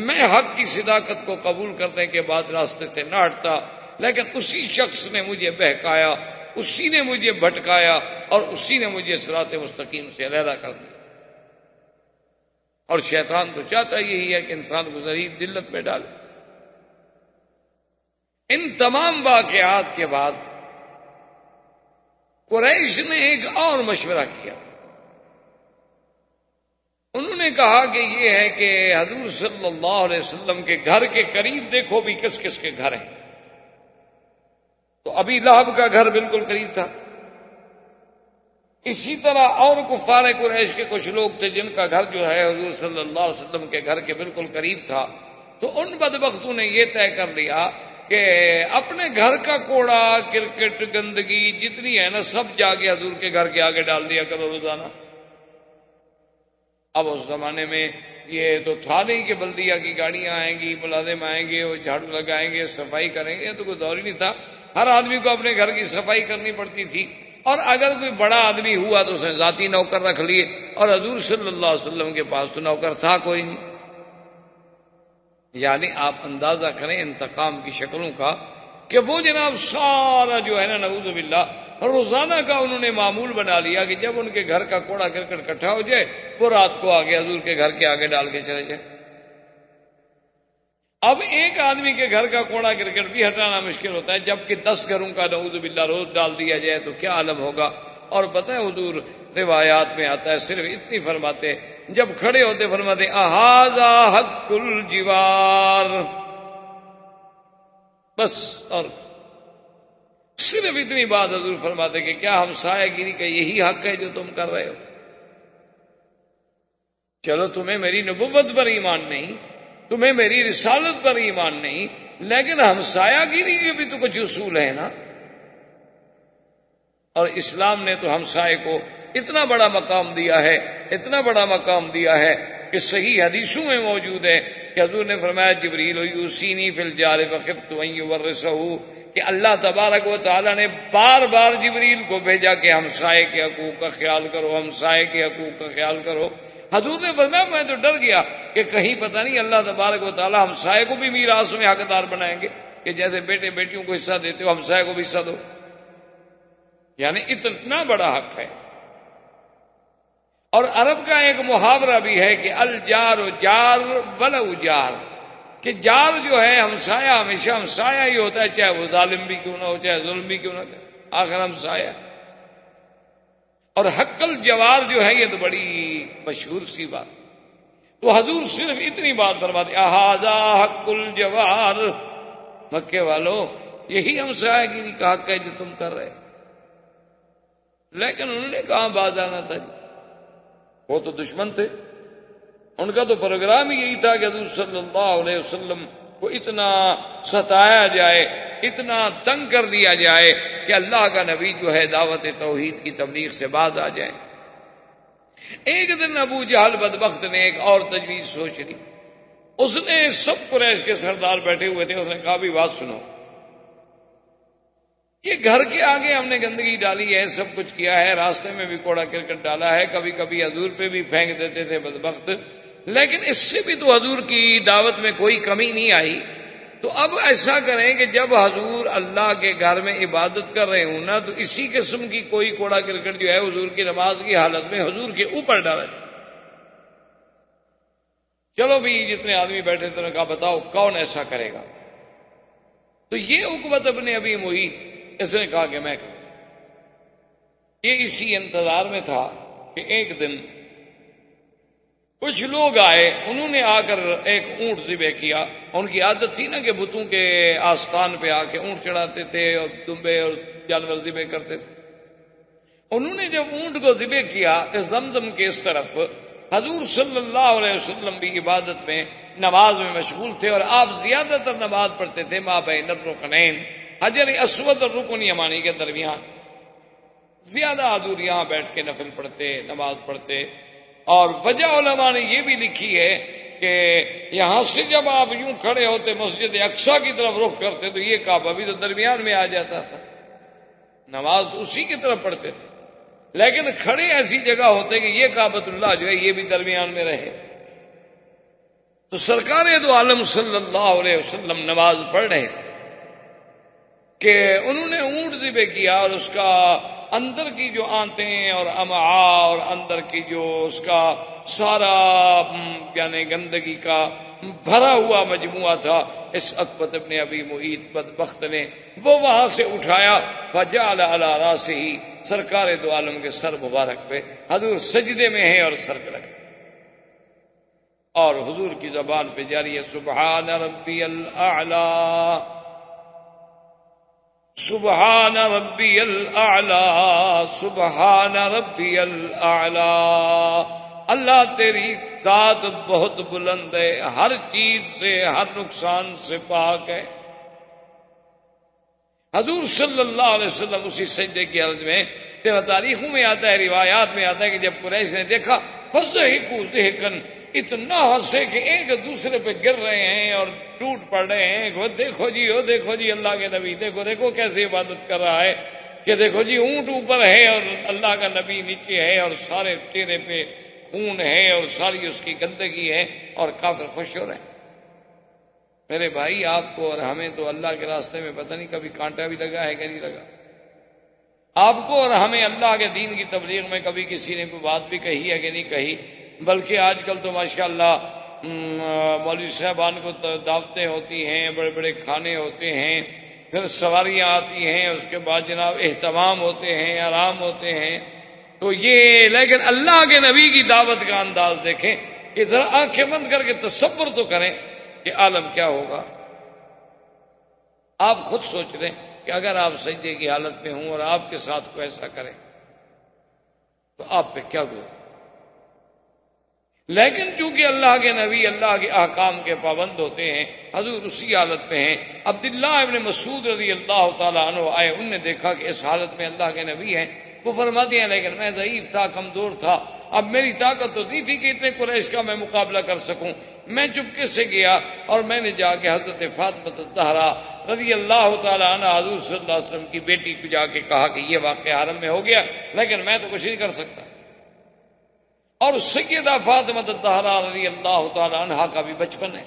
میں حق کی صداقت کو قبول کرنے کے بعد راستے سے نہ ہٹتا، لیکن اسی شخص نے مجھے بہکایا، اسی نے مجھے بھٹکایا اور اسی نے مجھے صراط مستقیم سے علیحدہ کر دیا۔ اور شیطان تو چاہتا یہی ہے کہ انسان کو ذلیل ذلت میں ڈالے۔ ان تمام واقعات کے بعد قریش نے ایک اور مشورہ کیا، انہوں نے کہا کہ یہ ہے کہ حضور صلی اللہ علیہ وسلم کے گھر کے قریب دیکھو بھی کس کس کے گھر ہیں۔ تو ابی لہب کا گھر بالکل قریب تھا، اسی طرح اور کفار قریش کے کچھ لوگ تھے جن کا گھر جو ہے حضور صلی اللہ علیہ وسلم کے گھر کے بالکل قریب تھا، تو ان بدبختوں نے یہ طے کر لیا کہ اپنے گھر کا کوڑا کرکٹ گندگی جتنی ہے نا سب جا کے حضور کے گھر کے آگے ڈال دیا کرو روزانہ۔ اب اس زمانے میں یہ تو تھا نہیں کہ بلدیہ کی گاڑیاں آئیں گی، ملازم آئیں گے، وہ جھاڑو لگائیں گے، صفائی کریں گے، تو کوئی دور ہی نہیں تھا۔ ہر آدمی کو اپنے گھر کی صفائی کرنی پڑتی تھی، اور اگر کوئی بڑا آدمی ہوا تو اس نے ذاتی نوکر رکھ لیے، اور حضور صلی اللہ علیہ وسلم کے پاس تو نوکر تھا کوئی نہیں۔ یعنی آپ اندازہ کریں انتقام کی شکلوں کا کہ وہ جناب سارا جو ہے نا نعوذ باللہ روزانہ کا انہوں نے معمول بنا لیا کہ جب ان کے گھر کا کوڑا کرکٹ اکٹھا ہو جائے وہ رات کو آگے حضور کے گھر کے آگے ڈال کے چلے جائے۔ اب ایک آدمی کے گھر کا کوڑا کرکٹ بھی ہٹانا مشکل ہوتا ہے، جبکہ 10 گھروں کا نعوذ باللہ روز ڈال دیا جائے تو کیا عالم ہوگا۔ اور پتہ ہے حضور روایات میں آتا ہے، صرف اتنی فرماتے، جب کھڑے ہوتے فرماتے اہذا حق الجوار، بس، اور صرف اتنی بات حضور فرماتے کہ کیا ہمسایہ گیری کا یہی حق ہے جو تم کر رہے ہو؟ چلو تمہیں میری نبوت پر ایمان نہیں، تمہیں میری رسالت پر ایمان نہیں، لیکن ہمسایہ گیری کے بھی تو کچھ اصول ہے نا۔ اور اسلام نے تو ہمسائے کو اتنا بڑا مقام دیا ہے، اتنا بڑا مقام دیا ہے کہ صحیح حدیثوں میں موجود ہے کہ حضور نے فرمایا جبریل یوصینی فی الجار فخفت ان یورثہ، کہ اللہ تبارک و تعالی نے بار بار جبریل کو بھیجا کہ ہمسائے کے حقوق کا خیال کرو، ہمسائے کے حقوق کا خیال کرو۔ حضور نے فرمایا میں تو ڈر گیا کہ کہیں پتہ نہیں اللہ تبارک و تعالی ہمسائے کو بھی میراث میں حقدار بنائیں گے کہ جیسے بیٹے بیٹیوں کو حصہ دیتے ہو ہمسائے کو بھی حصہ دو، یعنی اتنا بڑا حق ہے۔ اور عرب کا ایک محاورہ بھی ہے کہ الجار جار ولو جار، کہ جار جو ہے ہمسایہ ہمیشہ ہمسایہ ہی ہوتا ہے، چاہے وہ ظالم بھی کیوں نہ ہو، چاہے ظلم بھی کیوں نہ ہو، آخر ہمسایہ۔ اور حق الجوار جو ہے یہ تو بڑی مشہور سی بات، تو حضور صرف اتنی بات فرماتے اہذا حق الجوار، مکے والوں یہی ہمسایہ گیری کا حق ہے جو تم کر رہے۔ لیکن انہوں نے کہاں باز آنا تھا جی، وہ تو دشمن تھے، ان کا تو پروگرام ہی یہی تھا کہ حضور صلی اللہ علیہ وسلم کو اتنا ستایا جائے، اتنا تنگ کر دیا جائے کہ اللہ کا نبی جو ہے دعوت توحید کی تبلیغ سے باز آ جائے۔ ایک دن ابو جہل بدبخت نے ایک اور تجویز سوچ لی، اس نے سب قریش کے سردار بیٹھے ہوئے تھے، اس نے کہا بھی بات سنو، یہ گھر کے آگے ہم نے گندگی ڈالی ہے، سب کچھ کیا ہے، راستے میں بھی کوڑا کرکٹ ڈالا ہے، کبھی کبھی حضور پہ بھی پھینک دیتے تھے بدبخت، لیکن اس سے بھی تو حضور کی دعوت میں کوئی کمی نہیں آئی، تو اب ایسا کریں کہ جب حضور اللہ کے گھر میں عبادت کر رہے ہوں نا تو اسی قسم کی کوئی کوڑا کرکٹ جو ہے حضور کی نماز کی حالت میں حضور کے اوپر ڈالا جائے۔ چلو بھی جتنے آدمی بیٹھے تھے نے کہا بتاؤ کون ایسا کرے گا؟ تو یہ عقبۃ ابن ابی معیط، اس نے کہا کہ میں کہوں۔ یہ اسی انتظار میں تھا کہ ایک دن کچھ لوگ آئے، انہوں نے آ کر ایک اونٹ ذبح کیا، ان کی عادت تھی نا کہ بتوں کے آستان پہ آ کے اونٹ چڑھاتے تھے اور دمبے اور جانور ذبح کرتے تھے۔ انہوں نے جب اونٹ کو ذبح کیا کہ زمزم کے اس طرف حضور صلی اللہ علیہ وسلم بھی عبادت میں نماز میں مشغول تھے، اور آپ زیادہ تر نماز پڑھتے تھے ما بین الرکنین، حجر اسود اور رکن یمانی کے درمیان، زیادہ حضور یہاں بیٹھ کے نفل پڑھتے، نماز پڑھتے۔ اور وجہ علماء نے یہ بھی لکھی ہے کہ یہاں سے جب آپ یوں کھڑے ہوتے مسجد اقصیٰ کی طرف رخ کرتے تو یہ کعبہ بھی تو درمیان میں آ جاتا تھا، نماز اسی کی طرف پڑھتے تھے، لیکن کھڑے ایسی جگہ ہوتے کہ یہ کعبۃ اللہ جو ہے یہ بھی درمیان میں رہے۔ تو سرکار دو عالم صلی اللہ علیہ وسلم نماز پڑھ رہے تھے کہ انہوں نے اونٹ ذبح کیا، اور اس کا اندر کی جو آنتیں اور امعاء اور اندر کی جو اس کا سارا یعنی گندگی کا بھرا ہوا مجموعہ تھا، اس عقبۃ ابن ابی معیط بدبخت نے وہ وہاں سے اٹھایا، فجعل علی راسہ، سرکار دو عالم کے سر مبارک پہ، حضور سجدے میں ہیں اور سر پہ رکھے، اور حضور کی زبان پہ جاری ہے سبحان ربی الاعلی، سبحان ربی الاعلی، سبحان ربی الاعلی، اللہ تیری ذات بہت بلند ہے، ہر چیز سے، ہر نقصان سے پاک ہے۔ حضور صلی اللہ علیہ وسلم اسی سجدے کی حالت میں، تاریخوں میں آتا ہے، روایات میں آتا ہے کہ جب قریش نے دیکھا فضحکوا ضحکا، اتنا ہنسے کہ ایک دوسرے پہ گر رہے ہیں اور ٹوٹ پڑ رہے ہیں۔ وہ دیکھو جی، وہ دیکھو جی اللہ کے نبی، دیکھو دیکھو کیسے عبادت کر رہا ہے، کہ دیکھو جی اونٹ اوپر ہے اور اللہ کا نبی نیچے ہے، اور سارے چہرے پہ خون ہے اور ساری اس کی گندگی ہے، اور کافر خوش ہو رہے ہیں۔ میرے بھائی، آپ کو اور ہمیں تو اللہ کے راستے میں پتہ نہیں کبھی کانٹا بھی لگا ہے کہ نہیں لگا۔ آپ کو اور ہمیں اللہ کے دین کی تبلیغ میں کبھی کسی نے کوئی بات بھی کہی ہے کہ نہیں کہی، بلکہ آج کل تو ماشاءاللہ مولوی صاحبان کو دعوتیں ہوتی ہیں، بڑے بڑے کھانے ہوتے ہیں، پھر سواریاں آتی ہیں، اس کے بعد جناب اہتمام ہوتے ہیں، آرام ہوتے ہیں۔ تو یہ، لیکن اللہ کے نبی کی دعوت کا انداز دیکھیں کہ ذرا آنکھیں بند کر کے تصور تو کریں کہ عالم کیا ہوگا۔ آپ خود سوچ لیں کہ اگر آپ سجدے کی حالت میں ہوں اور آپ کے ساتھ کوئی ایسا کرے تو آپ پہ کیا گو۔ لیکن چونکہ اللہ کے نبی اللہ کے احکام کے پابند ہوتے ہیں، حضور اسی حالت میں ہیں۔ عبداللہ ابن مسعود رضی اللہ تعالیٰ عنہ آئے، انہوں نے دیکھا کہ اس حالت میں اللہ کے نبی ہیں۔ وہ فرماتے ہیں لیکن میں ضعیف تھا، کمزور تھا، اب میری طاقت تو نہیں تھی کہ اتنے قریش کا میں مقابلہ کر سکوں۔ میں چپکے سے گیا اور میں نے جا کے حضرت فاطمہ الزہرا رضی اللہ تعالیٰ عنہ، حضور صلی اللہ علیہ وسلم کی بیٹی کو جا کے کہا کہ یہ واقعہ حرم میں ہو گیا، لیکن میں تو کچھ نہیں کر سکتا۔ اور سیدہ فاطمہ الزہرا رضی اللہ تعالیٰ عنہ کا بھی بچپن ہے،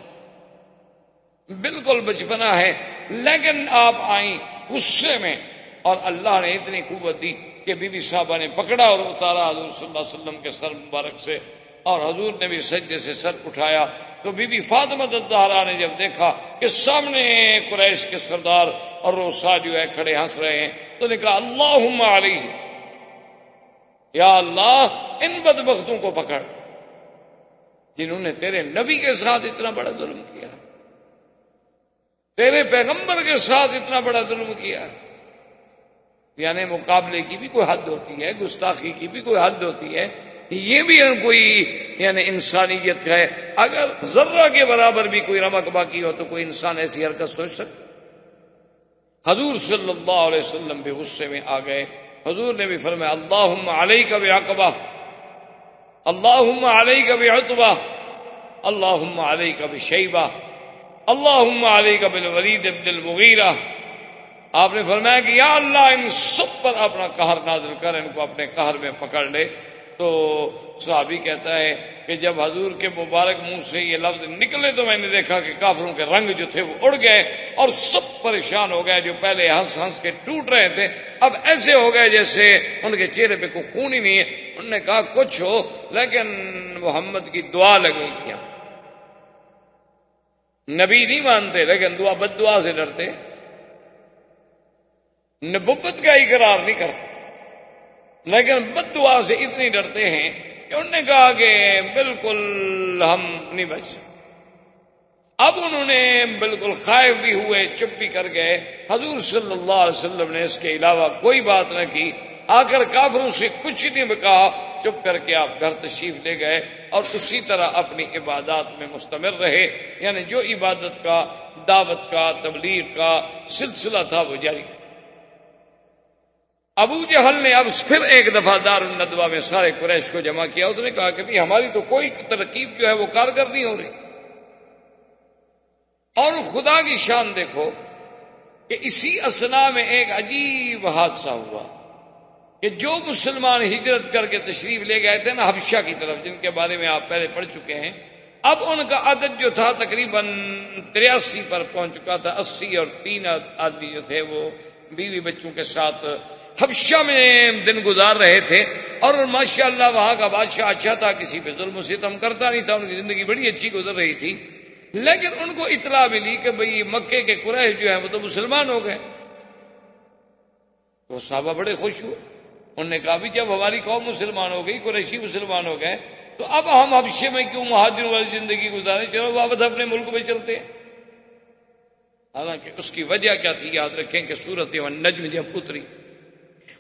بالکل بچپنا ہے، لیکن آپ آئیں غصے میں، اور اللہ نے اتنی قوت دی کہ بی بی صاحبہ نے پکڑا اور اتارا حضور صلی اللہ علیہ وسلم کے سر مبارک سے، اور حضور نے بھی سجدے سے سر اٹھایا۔ تو بی بی فاطمہ الزہرا نے جب دیکھا کہ سامنے قریش کے سردار اور روسا جو ہے کھڑے ہنس رہے ہیں، تو نے کہا اللہم علیہ، یا اللہ ان بدبختوں کو پکڑ جنہوں نے تیرے نبی کے ساتھ اتنا بڑا ظلم کیا، تیرے پیغمبر کے ساتھ اتنا بڑا ظلم کیا۔ یعنی مقابلے کی بھی کوئی حد ہوتی ہے، گستاخی کی بھی کوئی حد ہوتی ہے، یہ بھی کوئی یعنی انسانیت ہے۔ اگر ذرہ کے برابر بھی کوئی رمق باقی ہو تو کوئی انسان ایسی حرکت سوچ سکتا؟ حضور صلی اللہ علیہ وسلم بھی غصے میں آ گئے۔ حضور نے بھی فرمایا اللہم علیک بعقبہ، اللہم علیک بعتبہ، اللہم علیک بشیبہ، اللہم علیک بالولید بن المغیرہ۔ آپ نے فرمایا کہ یا اللہ ان سب پر اپنا قہر نازل کر، ان کو اپنے قہر میں پکڑ لے۔ تو صحابی کہتا ہے کہ جب حضور کے مبارک منہ سے یہ لفظ نکلے تو میں نے دیکھا کہ کافروں کے رنگ جو تھے وہ اڑ گئے اور سب پریشان ہو گئے۔ جو پہلے ہنس ہنس کے ٹوٹ رہے تھے اب ایسے ہو گئے جیسے ان کے چہرے پہ کوئی خون ہی نہیں ہے۔ انہوں نے کہا کچھ ہو لیکن محمد کی دعا لگے گی۔ نبی نہیں مانتے لیکن دعا بد دعا سے ڈرتے، نبوت کا اقرار نہیں کرتے لیکن بد دعا سے اتنی ڈرتے ہیں کہ انہوں نے کہا کہ بالکل ہم نہیں بچ سکتے۔ اب انہوں نے بالکل خائف بھی ہوئے، چپ بھی کر گئے۔ حضور صلی اللہ علیہ وسلم نے اس کے علاوہ کوئی بات نہ کی، آ کر کافروں سے کچھ نہیں کہا، چپ کر کے آپ گھر تشریف لے گئے اور اسی طرح اپنی عبادات میں مستمر رہے۔ یعنی جو عبادت کا، دعوت کا، تبلیغ کا سلسلہ تھا وہ جاری۔ ابو جہل نے اب پھر ایک دفعہ دار الندوہ میں سارے قریش کو جمع کیا۔ اس نے کہا کہ بھی ہماری تو کوئی ترکیب جو ہے وہ کارگر نہیں ہو رہی۔ اور خدا کی شان دیکھو کہ اسی اثنا میں ایک عجیب حادثہ ہوا کہ جو مسلمان ہجرت کر کے تشریف لے گئے تھے نا حبشہ کی طرف، جن کے بارے میں آپ پہلے پڑھ چکے ہیں، اب ان کا عدد جو تھا تقریباً 83 پر پہنچ چکا تھا۔ 80 اور 3 آدمی جو تھے وہ بیوی بچوں کے ساتھ حبشہ میں دن گزار رہے تھے۔ اور ماشاءاللہ وہاں کا بادشاہ اچھا تھا، کسی پہ ظلم و ستم کرتا نہیں تھا، ان کی زندگی بڑی اچھی گزر رہی تھی۔ لیکن ان کو اطلاع ملی کہ بھئی مکے کے قریش جو ہیں وہ تو مسلمان ہو گئے۔ وہ صحابہ بڑے خوش ہوئے، انہوں نے کہا بھی جب ہماری قوم مسلمان ہو گئی، قریشی مسلمان ہو گئے، تو اب ہم حبشے میں کیوں مہاجروں والی زندگی گزاریں، چلو واپس اپنے ملک میں چلتے ہیں۔ حالانکہ اس کی وجہ کیا تھی؟ یاد رکھیں کہ سورۃ النجم جب اتری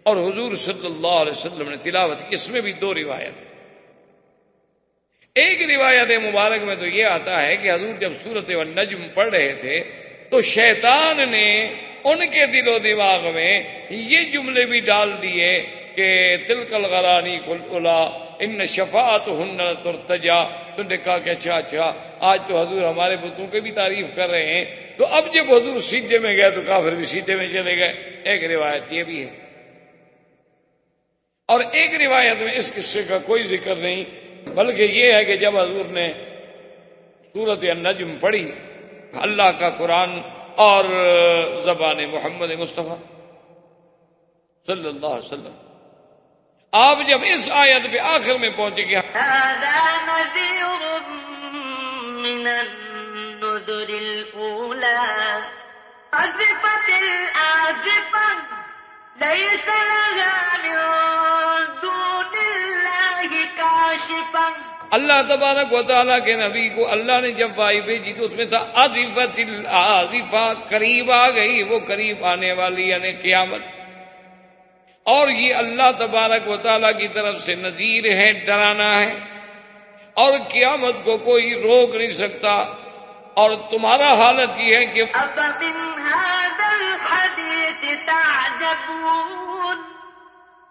اور حضور صلی اللہ علیہ وسلم نے تلاوت کی، اس میں بھی دو روایت ہیں۔ ایک روایت مبارک میں تو یہ آتا ہے کہ حضور جب سورۃ النجم پڑھ رہے تھے تو شیطان نے ان کے دل و دماغ میں یہ جملے بھی ڈال دیے کہ تلک الغرانی کلا ان شفاعتہن ترتجا۔ تو نے کہا کہ اچھا آج تو حضور ہمارے بتوں کی بھی تعریف کر رہے ہیں، تو اب جب حضور سیدھے میں گئے تو کافر بھی سیدھے میں چلے گئے۔ ایک روایت یہ بھی ہے، اور ایک روایت میں اس قصے کا کوئی ذکر نہیں، بلکہ یہ ہے کہ جب حضور نے سورۃ النجم پڑھی، اللہ کا قرآن اور زبان محمد مصطفیٰ صلی اللہ علیہ وسلم، آپ جب اس آیت پہ آخر میں پہنچے گے هذا نذير من النذر الأولى أزفت الآزفة ليس لها من دون الله كاشفة۔ اللہ تبارک و تعالیٰ کے نبی کو اللہ نے جب وحی بھیجی تو اس میں تھا آزفت الآزفہ، قریب آ گئی، وہ قریب آنے والی یعنی قیامت، اور یہ اللہ تبارک و تعالیٰ کی طرف سے نذیر ہے، ڈرانا ہے، اور قیامت کو کوئی روک نہیں سکتا۔ اور تمہارا حالت یہ ہے کہ أفمن هذا الحديث تعجبون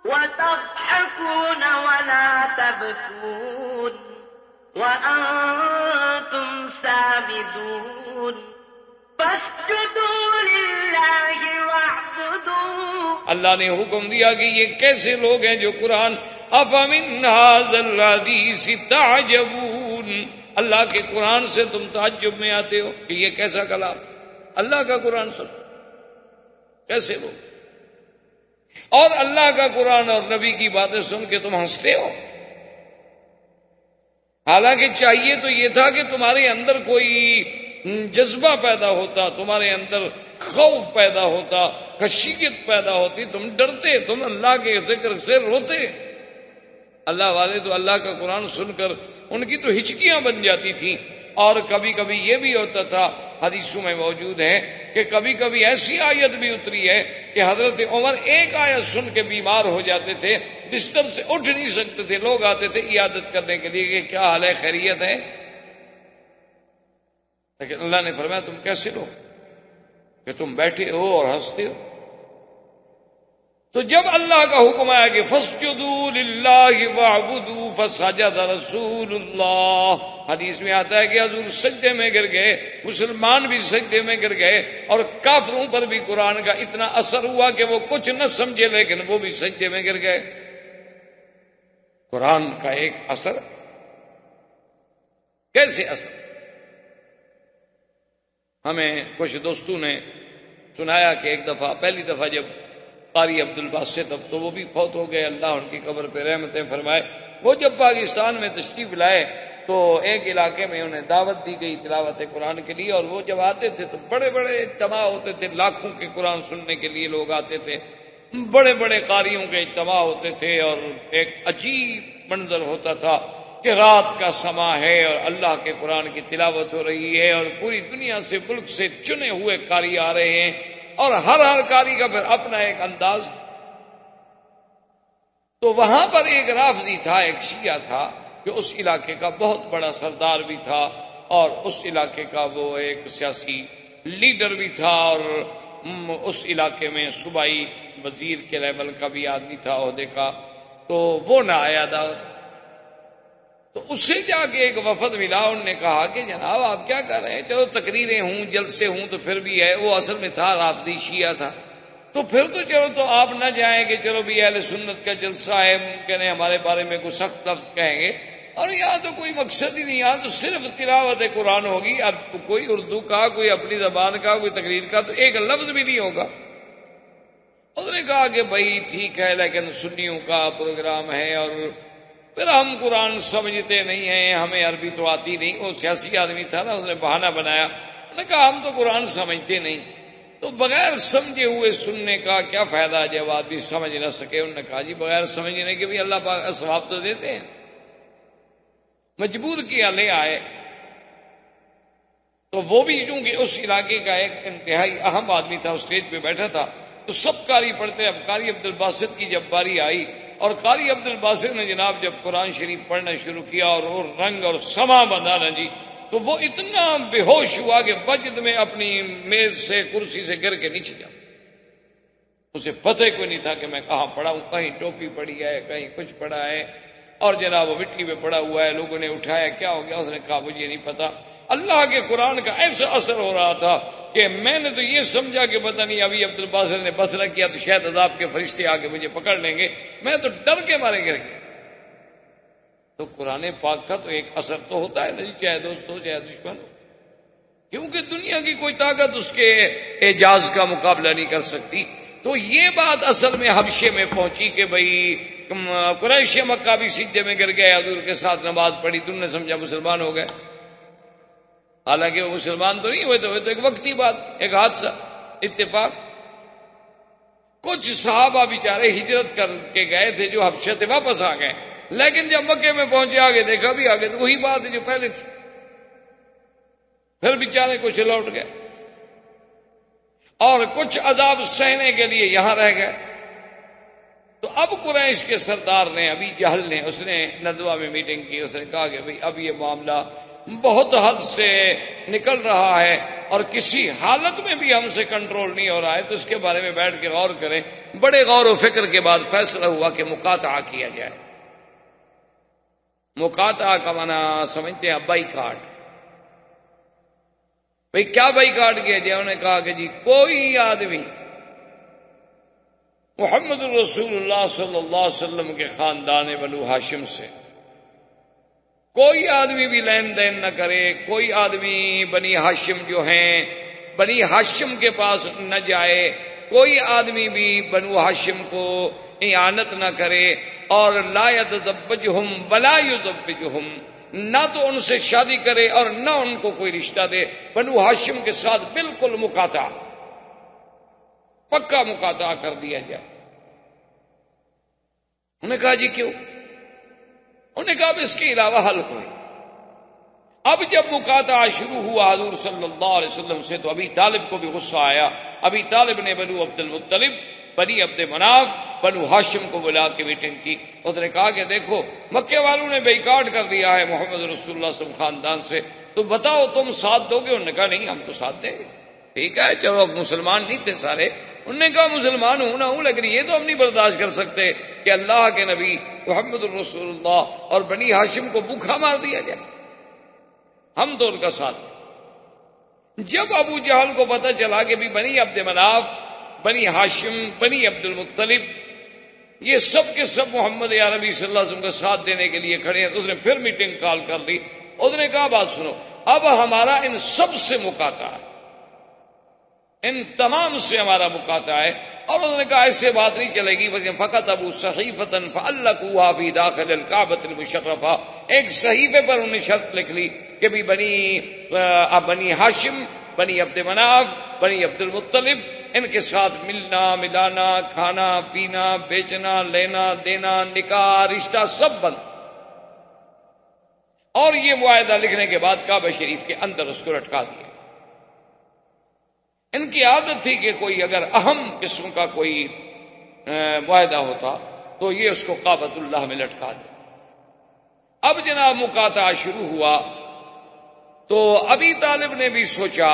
وتضحكون ولا تبكون وأنتم سامدون فاسجدوا لله واعبدوا۔ اللہ نے حکم دیا کہ یہ کیسے لوگ ہیں جو قرآن افمن ھذا الحدیث تعجبون، اللہ کے قرآن سے تم تعجب میں آتے ہو کہ یہ کیسا کلام، اللہ کا قرآن سن کیسے لوگ، اور اللہ کا قرآن اور نبی کی باتیں سن کے تم ہنستے ہو۔ حالانکہ چاہیے تو یہ تھا کہ تمہارے اندر کوئی جذبہ پیدا ہوتا، تمہارے اندر خوف پیدا ہوتا، خشیت پیدا ہوتی، تم ڈرتے، تم اللہ کے ذکر سے روتے۔ اللہ والے تو اللہ کا قرآن سن کر ان کی تو ہچکیاں بن جاتی تھیں، اور کبھی کبھی یہ بھی ہوتا تھا، حدیثوں میں موجود ہے کہ کبھی کبھی ایسی آیت بھی اتری ہے کہ حضرت عمر ایک آیت سن کے بیمار ہو جاتے تھے، بستر سے اٹھ نہیں سکتے تھے، لوگ آتے تھے عیادت کرنے کے لیے کہ کیا حال ہے، خیریت ہے؟ لیکن اللہ نے فرمایا تم کیسے لو کہ تم بیٹھے ہو اور ہنستے ہو؟ تو جب اللہ کا حکم آیا کہ فَاسْجُدُوا لِلَّهِ وَاعْبُدُوا فَسَجَدَ رَسُولُ اللَّهِ، حدیث میں آتا ہے کہ حضور سجدے میں گر گئے، مسلمان بھی سجدے میں گر گئے، اور کافروں پر بھی قرآن کا اتنا اثر ہوا کہ وہ کچھ نہ سمجھے لیکن وہ بھی سجدے میں گر گئے۔ قرآن کا ایک اثر، کیسے اثر؟ ہمیں کچھ دوستوں نے سنایا کہ ایک دفعہ، پہلی دفعہ جب قاری عبد الباسط، اب تو وہ بھی فوت ہو گئے، اللہ ان کی قبر پہ رحمتیں فرمائے، وہ جب پاکستان میں تشریف لائے تو ایک علاقے میں انہیں دعوت دی گئی تلاوت قرآن کے لیے، اور وہ جب آتے تھے تو بڑے بڑے اجتماع ہوتے تھے، لاکھوں کے قرآن سننے کے لیے لوگ آتے تھے، بڑے بڑے قاریوں کے اجتماع ہوتے تھے، اور ایک عجیب منظر ہوتا تھا کہ رات کا سما ہے اور اللہ کے قرآن کی تلاوت ہو رہی ہے، اور پوری دنیا سے، ملک سے چنے ہوئے قاری آ رہے ہیں، اور ہر قاری کا پھر اپنا ایک انداز۔ تو وہاں پر ایک رافضی تھا، ایک شیعہ تھا، جو اس علاقے کا بہت بڑا سردار بھی تھا، اور اس علاقے کا وہ ایک سیاسی لیڈر بھی تھا، اور اس علاقے میں صوبائی وزیر کے لیول کا بھی آدمی تھا، عہدے کا۔ تو وہ نہ آیا دعوت، تو اس سے جا کے ایک وفد ملا، انہوں نے کہا کہ جناب آپ کیا کر رہے ہیں، چلو تقریریں ہوں، جلسے ہوں تو پھر بھی ہے، وہ اصل میں تھا رافضی شیعہ تھا، تو پھر تو چلو تو آپ نہ جائیں گے، چلو بھی اہل سنت کا جلسہ ہے، ممکن ہے ہمارے بارے میں کوئی سخت لفظ کہیں گے، اور یہاں تو کوئی مقصد ہی نہیں، یہاں تو صرف تلاوت قرآن ہوگی، اب کوئی اردو کا، کوئی اپنی زبان کا، کوئی تقریر کا تو ایک لفظ بھی نہیں ہوگا۔ اس نے کہا کہ بھائی ٹھیک ہے، لیکن سنیوں کا پروگرام ہے، اور پھر ہم قرآن سمجھتے نہیں ہیں، ہمیں عربی تو آتی نہیں، وہ سیاسی آدمی تھا نا، اس نے بہانہ بنایا، انہوں نے کہا ہم تو قرآن سمجھتے نہیں، تو بغیر سمجھے ہوئے سننے کا کیا فائدہ جب آدمی سمجھ نہ سکے؟ انہوں نے کہا جی بغیر سمجھنے کے بھی اللہ پاک ثواب تو دیتے ہیں۔ مجبور کیا لے آئے، تو وہ بھی چونکہ اس علاقے کا ایک انتہائی اہم آدمی تھا، اسٹیج پہ بیٹھا تھا، تو سب قاری پڑھتے. اب قاری عبد الباسط کی جب باری آئی اور قاری عبد الباسط نے جناب جب قرآن شریف پڑھنا شروع کیا اور وہ رنگ اور سما بندھا نا جی، تو وہ اتنا بے ہوش ہوا کہ وجد میں اپنی میز سے کرسی سے گر کے نیچے جا. اسے پتہ ہی کوئی نہیں تھا کہ میں کہاں پڑا ہوں، کہیں ٹوپی پڑی ہے، کہیں کچھ پڑا ہے، اور جناب وہ مٹی میں پڑا ہوا ہے. لوگوں نے اٹھایا، کیا ہو گیا؟ اس نے کہا مجھے نہیں پتا. اللہ کے قرآن کا ایسا اثر ہو رہا تھا کہ میں نے تو یہ سمجھا کہ پتہ نہیں ابھی عبد الباسط نے بصرہ کیا تو شاید عذاب کے فرشتے آ کے مجھے پکڑ لیں گے. میں تو ڈر کے مارے گر گیا. تو قرآن پاک کا تو ایک اثر تو ہوتا ہے نہیں، چاہے دوست ہو چاہے دشمن ہو، کیونکہ دنیا کی کوئی طاقت اس کے اعجاز کا مقابلہ نہیں کر سکتی. تو یہ بات اصل میں حبشے میں پہنچی کہ بھئی قریش مکہ بھی سجدے میں گر گئے، حضور کے ساتھ نماز پڑھی، تم نے سمجھا مسلمان ہو گئے. حالانکہ وہ مسلمان تو نہیں ہوئے، تو ایک وقتی بات، ایک حادثہ، اتفاق. کچھ صحابہ بیچارے ہجرت کر کے گئے تھے جو حبشہ سے واپس آ گئے، لیکن جب مکے میں پہنچے آگے دیکھا بھی آگے تو وہی بات ہے جو پہلے تھی. پھر بیچارے کچھ لوٹ گئے اور کچھ عذاب سہنے کے لیے یہاں رہ گئے. تو اب قریش کے سردار نے، ابی جہل نے، اس نے ندوہ میں میٹنگ کی. اس نے کہا کہ بھئی اب یہ معاملہ بہت حد سے نکل رہا ہے اور کسی حالت میں بھی ہم سے کنٹرول نہیں ہو رہا ہے، تو اس کے بارے میں بیٹھ کے غور کریں. بڑے غور و فکر کے بعد فیصلہ ہوا کہ مقاطعہ کیا جائے. مقاطعہ کا معنی سمجھتے ہیں بائیکاٹ. بھئی کیا بائیکاٹ کیا جائے؟ انہوں نے کہا کہ جی کوئی آدمی محمد رسول اللہ صلی اللہ علیہ وسلم کے خاندان بنو ہاشم سے کوئی آدمی بھی لین دین نہ کرے، کوئی آدمی بنی ہاشم جو ہیں بنی ہاشم کے پاس نہ جائے، کوئی آدمی بھی بنو ہاشم کو اعانت نہ کرے، اور لا یتزوجہم ولا یزوجہم، نہ تو ان سے شادی کرے اور نہ ان کو کوئی رشتہ دے. بنو ہاشم کے ساتھ بالکل مقاطعہ، پکا مقاطعہ کر دیا جائے. انہوں نے کہا جی کیوں؟ انہوں نے کہا اب اس کے علاوہ حل کوئی. اب جب مقاطعہ شروع ہوا حضور صلی اللہ علیہ وسلم سے تو ابی طالب کو بھی غصہ آیا. ابی طالب نے بنو عبد المطلب، بنی عبد مناف، بنو ہاشم کو بلا کے میٹنگ کی. اس نے کہا کہ دیکھو مکے والوں نے بائیکاٹ کر دیا ہے محمد رسول اللہ صلی اللہ علیہ وسلم خاندان سے، تو بتاؤ تم ساتھ دو گے؟ انہوں نے کہا نہیں ہم تو ساتھ دیں گے. ٹھیک ہے چلو، اب مسلمان نہیں تھے سارے. انہوں نے کہا مسلمان ہوں نہ ہوں، لیکن یہ تو ہم نہیں برداشت کر سکتے کہ اللہ کے نبی محمد رسول اللہ اور بنی ہاشم کو بھوکا مار دیا جائے. ہم تو ان کا ساتھ. جب ابو جہل کو پتہ چلا کہ بھی بنی عبد مناف، بنی ہاشم، بنی عبد المطلب یہ سب کے سب محمد عربی صلی اللہ علیہ وسلم کا ساتھ دینے کے لیے کھڑے ہیں، تو اس نے پھر میٹنگ کال کر لی. اس نے کہا بات سنو، اب ہمارا ان سب سے مقاطعہ ہے، ان تمام سے ہمارا مقاطعہ ہے. اور انہوں نے کہا ایسے بات نہیں چلے گی، بلکہ فقط ابو صحیفۃ فعلقوها فی داخل الکعبۃ المشرفہ، ایک صحیفے پر انہوں نے شرط لکھ لی کہ بھی بنی ہاشم، بنی عبد مناف، بنی عبد المطلب، ان کے ساتھ ملنا ملانا، کھانا پینا، بیچنا لینا دینا، نکاح رشتہ سب بند. اور یہ معاہدہ لکھنے کے بعد کعبہ شریف کے اندر اس کو لٹکا دیا. ان کی عادت تھی کہ کوئی اگر اہم قسم کا کوئی معاہدہ ہوتا تو یہ اس کو کعبۃ اللہ میں لٹکا دے. اب جناب مقاطعہ شروع ہوا تو ابی طالب نے بھی سوچا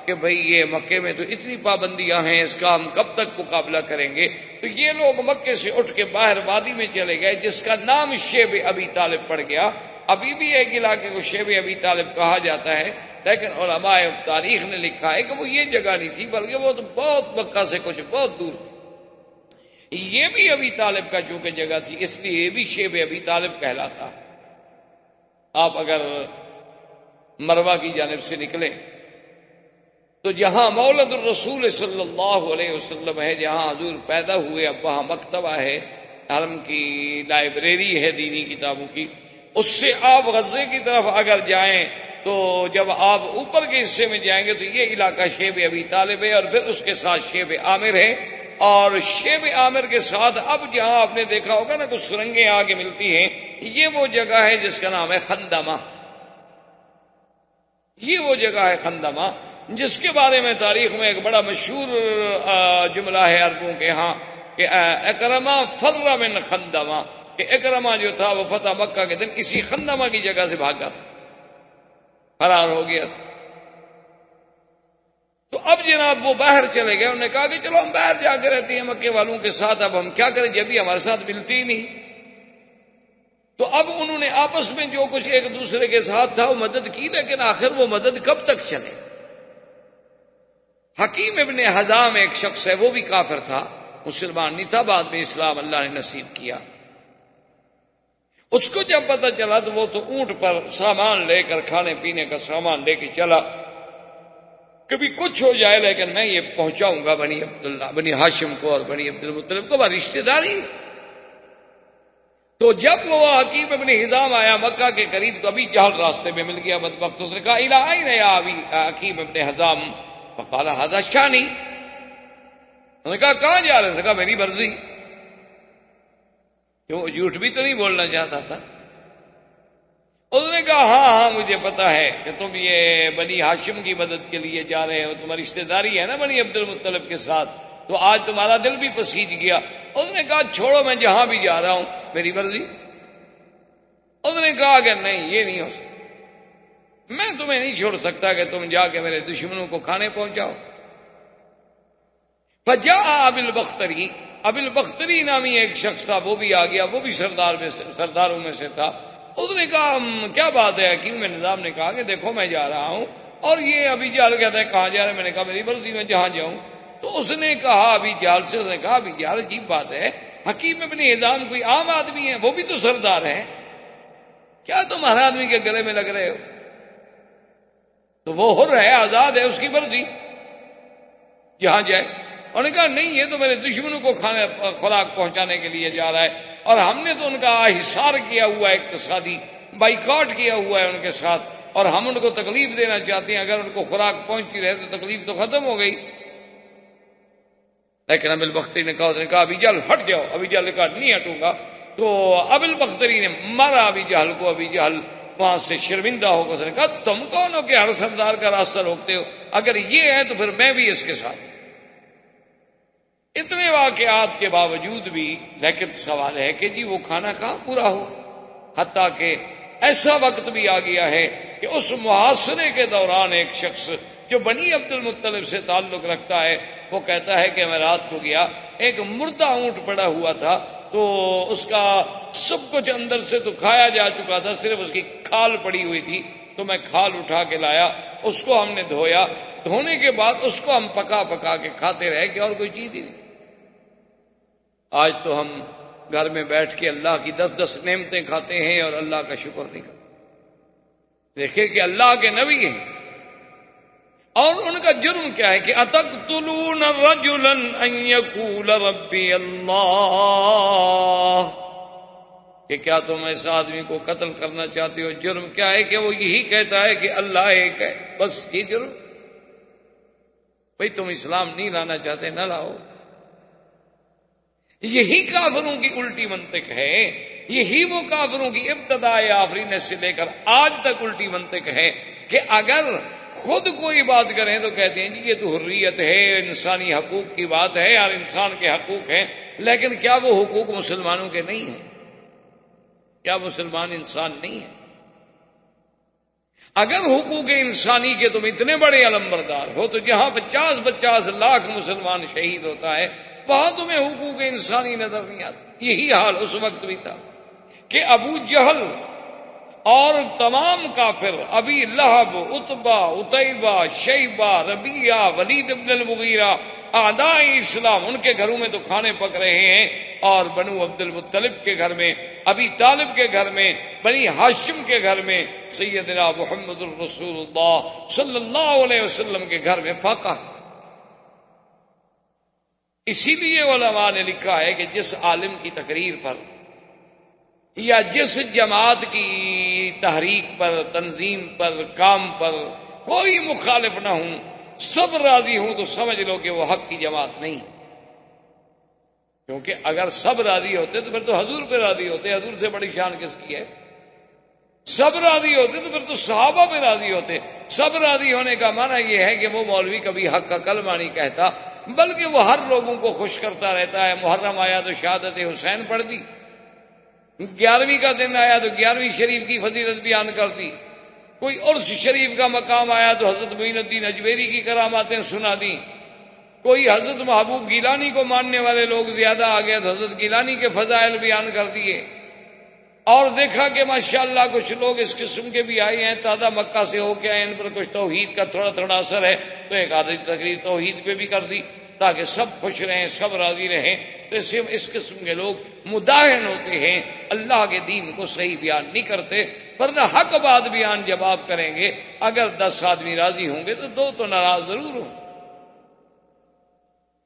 کہ بھئی یہ مکے میں تو اتنی پابندیاں ہیں، اس کا ہم کب تک مقابلہ کریں گے؟ تو یہ لوگ مکے سے اٹھ کے باہر وادی میں چلے گئے، جس کا نام شیب ابی طالب پڑ گیا. ابھی بھی ایک علاقے کو شیب ابی طالب کہا جاتا ہے، لیکن علماء تاریخ نے لکھا ہے کہ وہ یہ جگہ نہیں تھی، بلکہ وہ تو بہت مکہ سے کچھ بہت دور تھی. یہ بھی ابی طالب کا چونکہ جگہ تھی، اس لیے یہ بھی شیب ابی طالب کہلاتا. آپ اگر مروہ کی جانب سے نکلیں تو جہاں مولد الرسول صلی اللہ علیہ وسلم ہے، جہاں حضور پیدا ہوئے، اب وہاں مکتبہ ہے، حرم کی لائبریری ہے دینی کتابوں کی. اس سے آپ غزے کی طرف اگر جائیں تو جب آپ اوپر کے حصے میں جائیں گے تو یہ علاقہ شیب ابی طالب ہے، اور پھر اس کے ساتھ شیب عامر ہے. اور شیب عامر کے ساتھ اب جہاں آپ نے دیکھا ہوگا نا کچھ سرنگیں آگے ملتی ہیں، یہ وہ جگہ ہے جس کا نام ہے خندمہ. یہ وہ جگہ ہے خندمہ جس کے بارے میں تاریخ میں ایک بڑا مشہور جملہ ہے عربوں کے ہاں کہ اکرما فر من خندمہ، کہ اکرما جو تھا وہ فتح مکہ کے دن اسی خندمہ کی جگہ سے بھاگا تھا، فرار ہو گیا تھا۔ تو اب جناب وہ باہر چلے گئے، انہوں نے کہا کہ چلو ہم باہر جا کے رہتے ہیں مکے والوں کے ساتھ، اب ہم کیا کریں جب بھی ہمارے ساتھ ملتی ہی نہیں۔ تو اب انہوں نے آپس میں جو کچھ ایک دوسرے کے ساتھ تھا وہ مدد کی، لیکن آخر وہ مدد کب تک چلے؟ حکیم ابن حزام ایک شخص ہے، وہ بھی کافر تھا، مسلمان نہیں تھا، بعد میں اسلام اللہ نے نصیب کیا۔ اس کو جب پتہ چلا تو وہ تو اونٹ پر سامان لے کر، کھانے پینے کا سامان لے کے چلا، کبھی کچھ ہو جائے لیکن میں یہ پہنچاؤں گا بنی عبداللہ، بنی ہاشم کو اور بنی عبد المطلب کو، بڑی رشتہ داری۔ تو جب وہ حکیم ابن حزام آیا مکہ کے قریب تو ابھی جہل راستے میں مل گیا بدبخت، اس نے کہا الی این یا ابی حکیم ابن حزام، فقال ھذا شانی، انہوں نے کہا کہاں جا رہے؟ کہا میری مرضی، کیوں جھوٹ بھی تو نہیں بولنا چاہتا تھا۔ اس نے کہا ہاں مجھے پتا ہے کہ تم یہ بنی ہاشم کی مدد کے لیے جا رہے ہو، تمہاری رشتہ داری ہے نا بنی عبد المطلب کے ساتھ، تو آج تمہارا دل بھی پسیج گیا۔ اس نے کہا چھوڑو، میں جہاں بھی جا رہا ہوں میری مرضی۔ اس نے کہا کہ نہیں، یہ نہیں ہو سکتا، میں تمہیں نہیں چھوڑ سکتا کہ تم جا کے میرے دشمنوں کو کھانے پہنچاؤ۔ فجاء ابی البختری، ابی البختری نامی ایک شخص تھا، وہ بھی آ گیا، وہ بھی سرداروں میں سے تھا۔ اس نے کہا کیا بات ہے؟ حکیم بن نظام نے کہا کہ دیکھو میں جا رہا ہوں، اور یہ ابھی جہل کہتا ہے کہاں جا رہے؟ میں نے کہا میری مرضی، میں جہاں جاؤں۔ تو اس نے کہا ابھی جہل سے، اس نے کہا ابھی جہل عجیب بات ہے، حکیم ابن حزام کوئی عام آدمی ہے، وہ بھی تو سردار ہے، کیا تم ہر آدمی کے گلے میں لگ رہے ہو؟ تو وہ حر ہے، آزاد ہے، اس کی مرضی جہاں جائے۔ انہوں نے کہا نہیں، یہ تو میرے دشمنوں کو کھانے خوراک پہنچانے کے لیے جا رہا ہے، اور ہم نے تو ان کا حصار کیا ہوا ہے، اقتصادی بائیکاٹ کیا ہوا ہے ان کے ساتھ، اور ہم ان کو تکلیف دینا چاہتے ہیں، اگر ان کو خوراک پہنچتی رہے تو تکلیف تو ختم ہو گئی۔ لیکن ابی البختری نے کہا، اس نے کہا ابھی جہل ہٹ جاؤ، ابھی جہل نے کہا نہیں ہٹوں گا۔ تو ابی البختری نے مارا ابھی جہل کو، ابھی جہل وہاں سے شرمندہ ہو کر اس نے کہا تم کون ہو کہ ہر سردار کا راستہ روکتے ہو؟ اگر یہ ہے تو پھر میں بھی اس کے ساتھ۔ اتنے واقعات کے باوجود بھی لیکن سوال ہے کہ جی وہ کھانا کہاں پورا ہو، حتیٰ کہ ایسا وقت بھی آ گیا ہے کہ اس محاصرے کے دوران ایک شخص جو بنی عبد المطلب سے تعلق رکھتا ہے، وہ کہتا ہے کہ میں رات کو گیا، ایک مردہ اونٹ پڑا ہوا تھا، تو اس کا سب کچھ اندر سے تو کھایا جا چکا تھا، صرف اس کی کھال پڑی ہوئی تھی، تو میں کھال اٹھا کے لایا، اس کو ہم نے دھویا، دھونے کے بعد اس کو ہم پکا پکا کے کھاتے رہے کہ اور کوئی چیز ہی نہیں۔ آج تو ہم گھر میں بیٹھ کے اللہ کی 10 نعمتیں کھاتے ہیں اور اللہ کا شکر نہیں کرتے۔ دیکھیں کہ اللہ کے نبی ہیں، اور ان کا جرم کیا ہے کہ اتقتلون رجلا ان یقول ربی اللہ، کہ کیا تم ایسا آدمی کو قتل کرنا چاہتے ہو؟ جرم کیا ہے کہ وہ یہی کہتا ہے کہ اللہ ایک ہے، بس یہ جرم۔ بھئی تم اسلام نہیں لانا چاہتے، نہ لاؤ۔ یہی کافروں کی الٹی منطق ہے، یہی وہ کافروں کی ابتداء آفرینت سے لے کر آج تک الٹی منطق ہے کہ اگر خود کوئی بات کریں تو کہتے ہیں جی یہ تو حریت ہے، انسانی حقوق کی بات ہے، اور انسان کے حقوق ہیں، لیکن کیا وہ حقوق مسلمانوں کے نہیں ہیں؟ کیا مسلمان انسان نہیں ہے؟ اگر حقوق انسانی کے تم اتنے بڑے علمبردار ہو تو جہاں 50 لاکھ مسلمان شہید ہوتا ہے وہاں تمہیں حقوق انسانی نظر نہیں آتا۔ یہی حال اس وقت بھی تھا کہ ابو جہل اور تمام کافر، ابی لہب، عتبہ، عتیبہ، شیبہ، ربیعہ، ولید بن المغیرہ، اعداء اسلام، ان کے گھروں میں تو کھانے پک رہے ہیں، اور بنو عبد المطلب کے گھر میں، ابی طالب کے گھر میں، بنی ہاشم کے گھر میں سیدنا محمد الرسول اللہ صلی اللہ علیہ وسلم کے گھر میں فاقہ۔ اسی لیے علماء نے لکھا ہے کہ جس عالم کی تقریر پر یا جس جماعت کی تحریک پر، تنظیم پر، کام پر کوئی مخالف نہ ہوں، سب راضی ہوں، تو سمجھ لو کہ وہ حق کی جماعت نہیں، کیونکہ اگر سب راضی ہوتے تو پھر تو حضور پہ راضی ہوتے، حضور سے بڑی شان کس کی ہے؟ سب راضی ہوتے تو پھر تو صحابہ بھی راضی ہوتے. سب راضی ہونے کا معنی یہ ہے کہ وہ مولوی کبھی حق کا کلمہ نہیں کہتا بلکہ وہ ہر لوگوں کو خوش کرتا رہتا ہے. محرم آیا تو شہادت حسین پڑھ دی، 11ویں کا دن آیا تو 11ویں شریف کی فضیلت بیان کر دی، کوئی عرس شریف کا مقام آیا تو حضرت معین الدین اجمیری کی کراماتیں سنا دی، کوئی حضرت محبوب گیلانی کو ماننے والے لوگ زیادہ آ گئے تو حضرت گیلانی کے فضائل بیان کر دیے. اور دیکھا کہ ماشاءاللہ کچھ لوگ اس قسم کے بھی آئے ہیں، تازہ مکہ سے ہو کے آئے، ان پر کچھ توحید کا تھوڑا تھوڑا اثر ہے تو ایک آدھی تقریر توحید پہ بھی کر دی تاکہ سب خوش رہیں، سب راضی رہیں. تو اس قسم کے لوگ مداہن ہوتے ہیں، اللہ کے دین کو صحیح بیان نہیں کرتے. ورنہ حق بات بیان جب آپ کریں گے، اگر 10 آدمی راضی ہوں گے تو 2 تو ناراض ضرور ہوں.